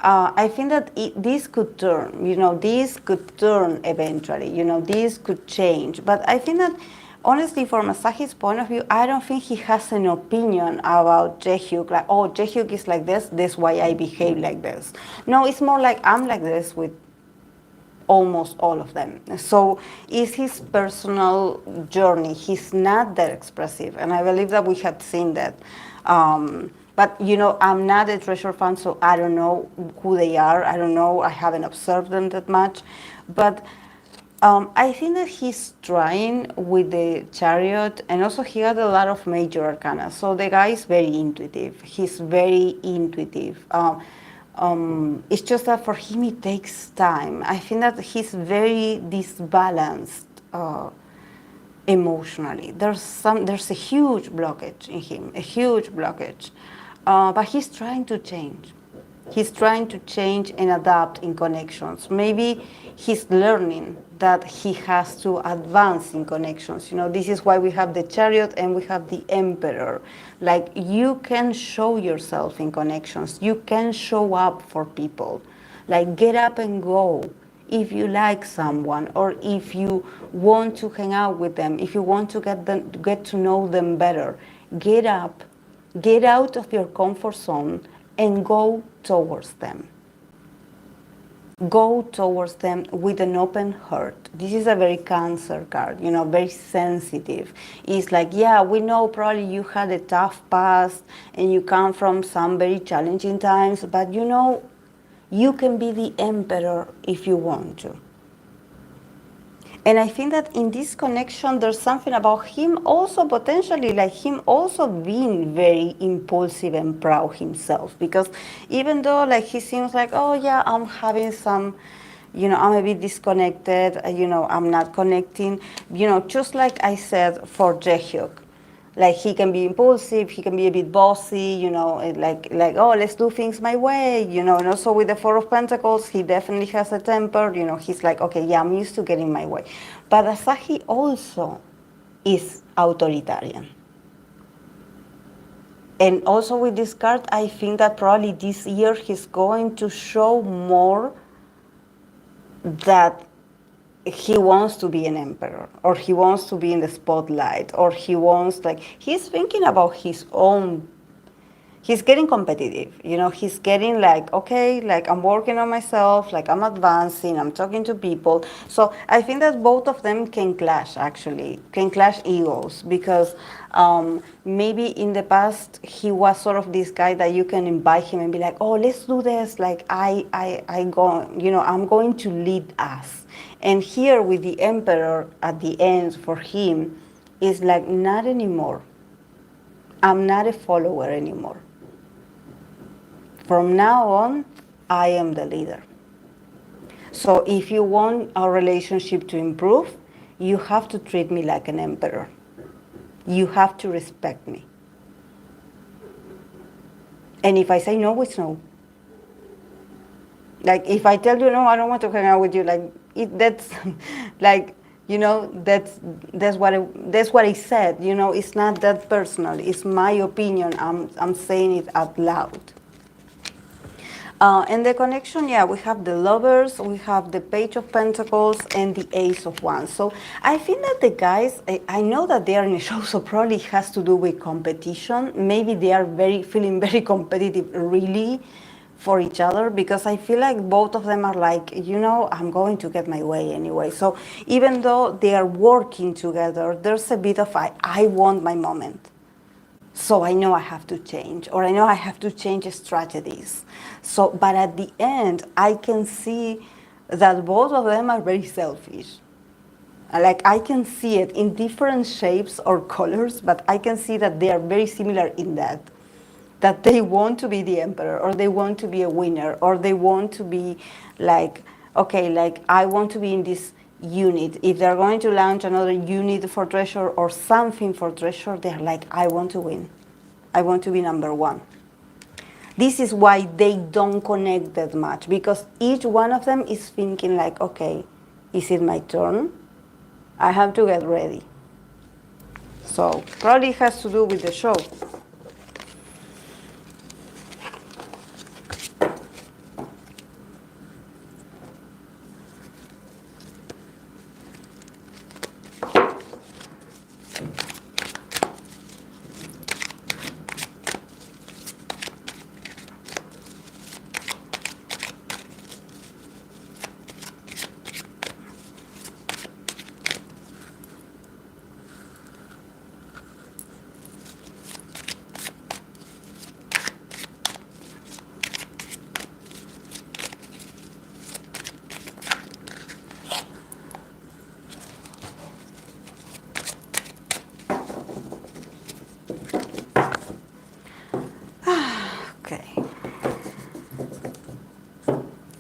I think that this could turn, you know, this could turn eventually, you know, this could change. But I think that, honestly, from Asahi's point of view, I don't think he has an opinion about Jaehyuk, like, oh, Jaehyuk is like this, that's why I behave like this. No, it's more like, I'm like this with almost all of them. So it's his personal journey. He's not that expressive, and I believe that we had seen that. But, you know, I'm not a Treasure fan, so I don't know who they are. I don't know. I haven't observed them that much. But I think that he's trying with the Chariot, and also he had a lot of major arcana. So the guy is very intuitive. He's very intuitive. It's just that for him it takes time. I think that he's very disbalanced emotionally. There's a huge blockage in him, a huge blockage. But he's trying to change. He's trying to change and adapt in connections. Maybe he's learning that he has to advance in connections. You know, this is why we have the Chariot and we have the Emperor. Like, you can show yourself in connections. You can show up for people. Like, get up and go. If you like someone, or if you want to hang out with them, if you want to get to know them better, get up, get out of your comfort zone, and go towards them. Go towards them with an open heart. This is a very Cancer card, you know, very sensitive. It's like, yeah, we know probably you had a tough past and you come from some very challenging times, but you know, you can be the emperor if you want to. And I think that in this connection, there's something about him also potentially, like him also being very impulsive and proud himself. Because even though like he seems like, oh yeah, I'm having some, you know, I'm a bit disconnected, you know, I'm not connecting, you know, just like I said for Jaehyuk. Like he can be impulsive, he can be a bit bossy, you know, like oh, let's do things my way, you know. And also with the Four of Pentacles, he definitely has a temper, you know. He's like, okay, yeah, I'm used to getting my way. But Asahi also is authoritarian. And also with this card, I think that probably this year he's going to show more that he wants to be an emperor, or he wants to be in the spotlight, or he wants, like, he's thinking about his own, he's getting competitive, you know, he's getting like, okay, like I'm working on myself, like I'm advancing, I'm talking to people. So I think that both of them can clash, actually, can clash egos, because maybe in the past he was sort of this guy that you can invite him and be like, oh, let's do this, like I go, you know, I'm going to lead us. And here with the emperor at the end for him is like, not anymore. I'm not a follower anymore. From now on, I am the leader. So if you want our relationship to improve, you have to treat me like an emperor. You have to respect me. And if I say no, it's no. Like if I tell you no, I don't want to hang out with you, like that's like, you know, that's what I said, you know. It's not that personal. It's my opinion. I'm saying it out loud. And the connection, yeah, we have the Lovers, we have the Page of Pentacles, and the Ace of Wands. So I think that the guys, I know that they are in a show, so probably it has to do with competition. Maybe they are feeling very competitive, really, for each other, because I feel like both of them are like, you know, I'm going to get my way anyway. So even though they are working together, there's a bit of I want my moment. So I know I have to change, or I know I have to change strategies. So, but at the end, I can see that both of them are very selfish. Like I can see it in different shapes or colors, but I can see that they are very similar in that they want to be the emperor, or they want to be a winner, or they want to be like, okay, like I want to be in this unit. If they're going to launch another unit for Treasure or something for Treasure, they're like, I want to win. I want to be number one. This is why they don't connect that much, because each one of them is thinking like, okay, is it my turn? I have to get ready. So probably it has to do with the show.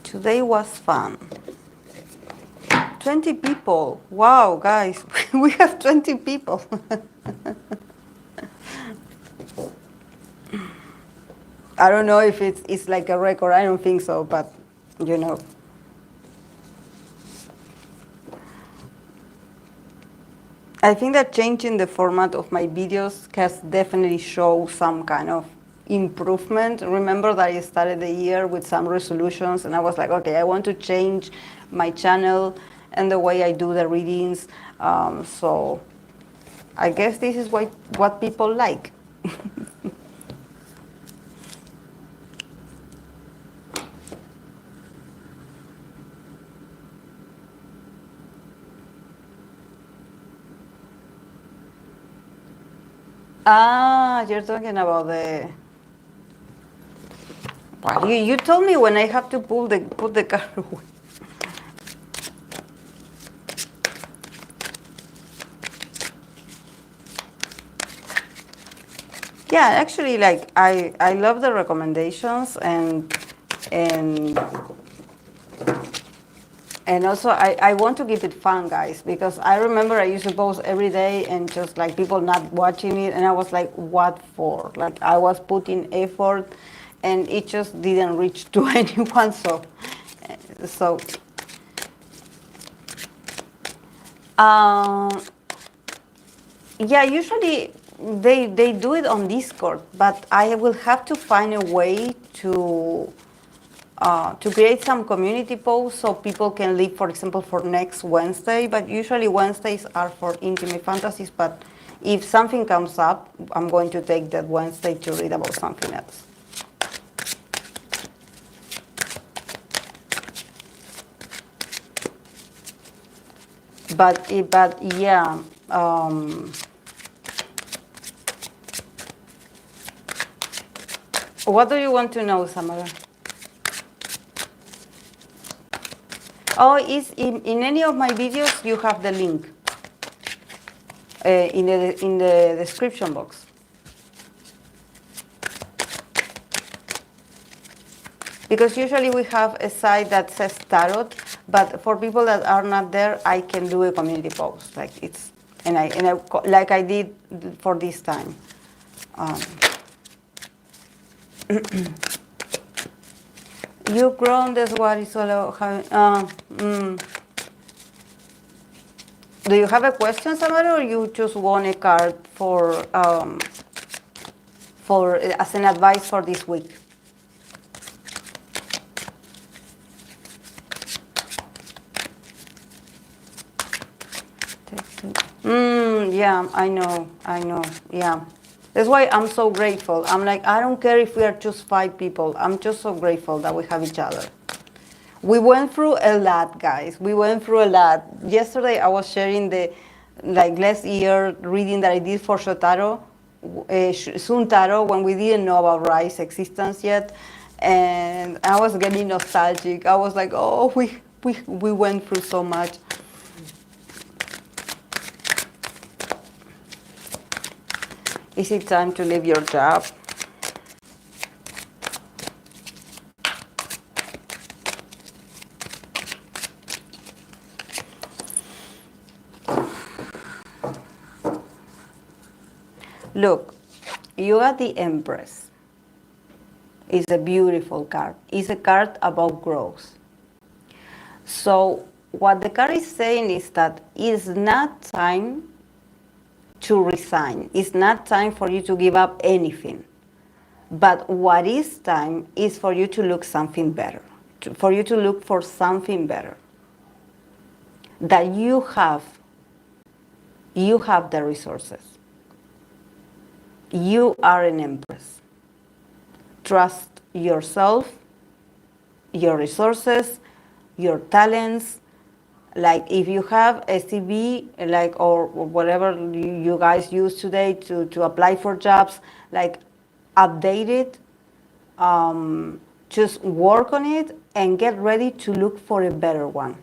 Today was fun. 20 people. Wow, guys, we have 20 people. I don't know if it's like a record. I don't think so, but you know. I think that changing the format of my videos has definitely shown some kind of improvement. Remember that I started the year with some resolutions, and I was like, okay, I want to change my channel and the way I do the readings. So I guess this is what people like. Ah, you're talking about the. Well, you told me when I have to put the car away. Yeah, actually, like I love the recommendations and and also I want to keep it fun, guys, because I remember I used to post every day and just like people not watching it, and I was like, what for? Like I was putting effort, and it just didn't reach to anyone. So um, yeah, usually they do it on Discord, but I will have to find a way to create some community posts so people can leave, for example, for next Wednesday. But usually Wednesdays are for intimate fantasies. But if something comes up, I'm going to take that Wednesday to read about something else. But yeah. What do you want to know, Samara? Oh, is in any of my videos you have the link in the description box. Because usually we have a site that says tarot, but for people that are not there, I can do a community post like it's and I like I did for this time. You've grown. That's what it's all about. Do you have a question, Samara, or you just want a card for as an advice for this week? Yeah, I know, yeah. That's why I'm so grateful. I'm like, I don't care if we are just 5 people. I'm just so grateful that we have each other. We went through a lot, guys. We went through a lot. Yesterday, I was sharing the, like, last year reading that I did for Shotaro, Suntaro, when we didn't know about Rai's existence yet. And I was getting nostalgic. I was like, oh, we went through so much. Is it time to leave your job? Look, you got the Empress. It's a beautiful card. It's a card about growth. So what the card is saying is that it's not time to resign. It's not time for you to give up anything. But what is time is for you to look something better, for you to look for something better. That you have the resources. You are an Empress. Trust yourself, your resources, your talents. Like if you have a CV, like or whatever you guys use today to apply for jobs, like update it, just work on it and get ready to look for a better one.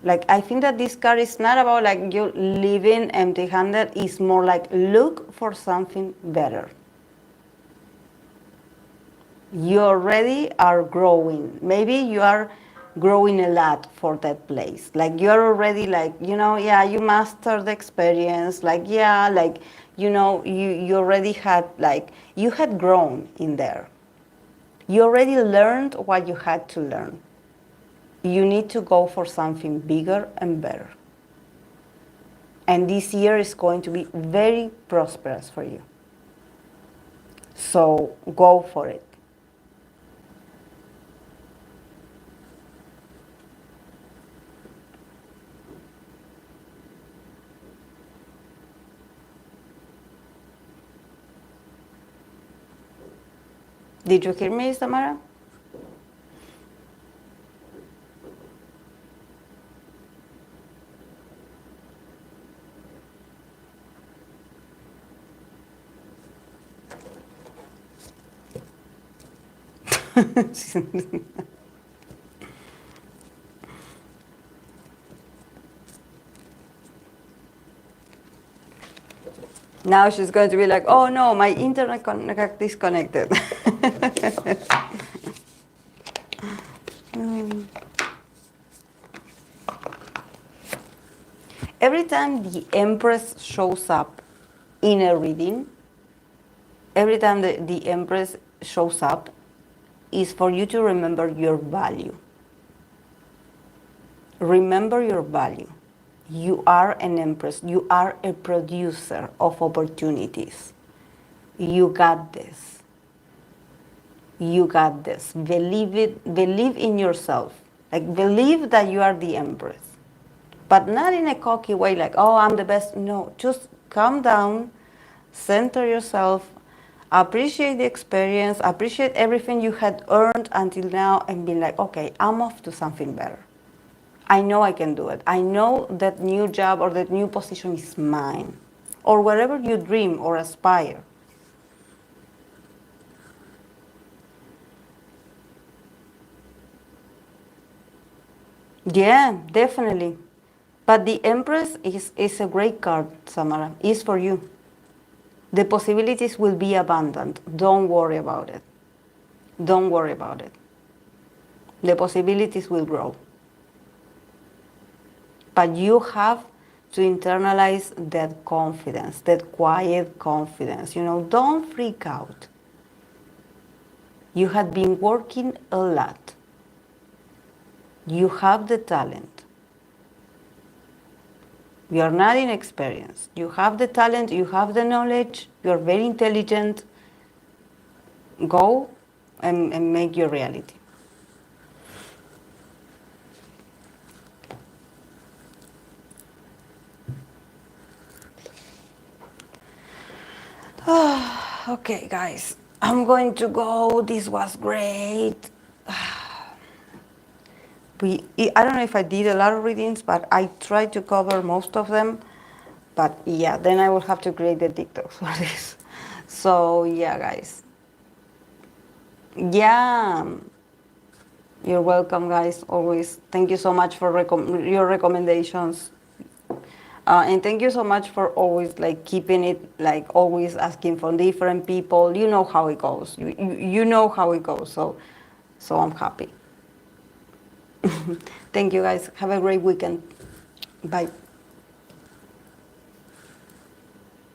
Like I think that this card is not about like you living empty-handed. It's more like look for something better. You already are growing. Maybe you are growing a lot for that place. Like you're already like, yeah, you mastered the experience. Like, yeah, like, you already had like, you had grown in there. You already learned what you had to learn. You need to go for something bigger and better. And this year is going to be very prosperous for you. So go for it. Did you hear me, Samara? Now she's going to be like, oh no, my internet disconnected. Every time the Empress shows up in a reading, every time the Empress shows up, is for you to remember your value. Remember your value. You are an Empress. You are a producer of opportunities. You got this. You got this. Believe it. Believe in yourself. Like, believe that you are the Empress. But not in a cocky way, like, oh, I'm the best. No, just calm down, center yourself, appreciate the experience, appreciate everything you had earned until now, and be like, okay, I'm off to something better. I know I can do it. I know that new job or that new position is mine. Or wherever you dream or aspire. Yeah, definitely. But the Empress is a great card, Samara. It's for you. The possibilities will be abundant. Don't worry about it. Don't worry about it. The possibilities will grow. But you have to internalize that confidence, that quiet confidence. You know, don't freak out. You had been working a lot. You have the talent. You are not inexperienced. You have the talent, you have the knowledge, you're very intelligent. Go and make your reality. Okay, guys, I'm going to go. This was great. I don't know if I did a lot of readings, but I tried to cover most of them. But yeah, then I will have to create the TikToks for this. So yeah, guys. Yeah, you're welcome, guys. Always. Thank you so much for your recommendations. And thank you so much for always like keeping it, like always asking for different people. You know how it goes. You know how it goes. So I'm happy. Thank you, guys. Have a great weekend. Bye.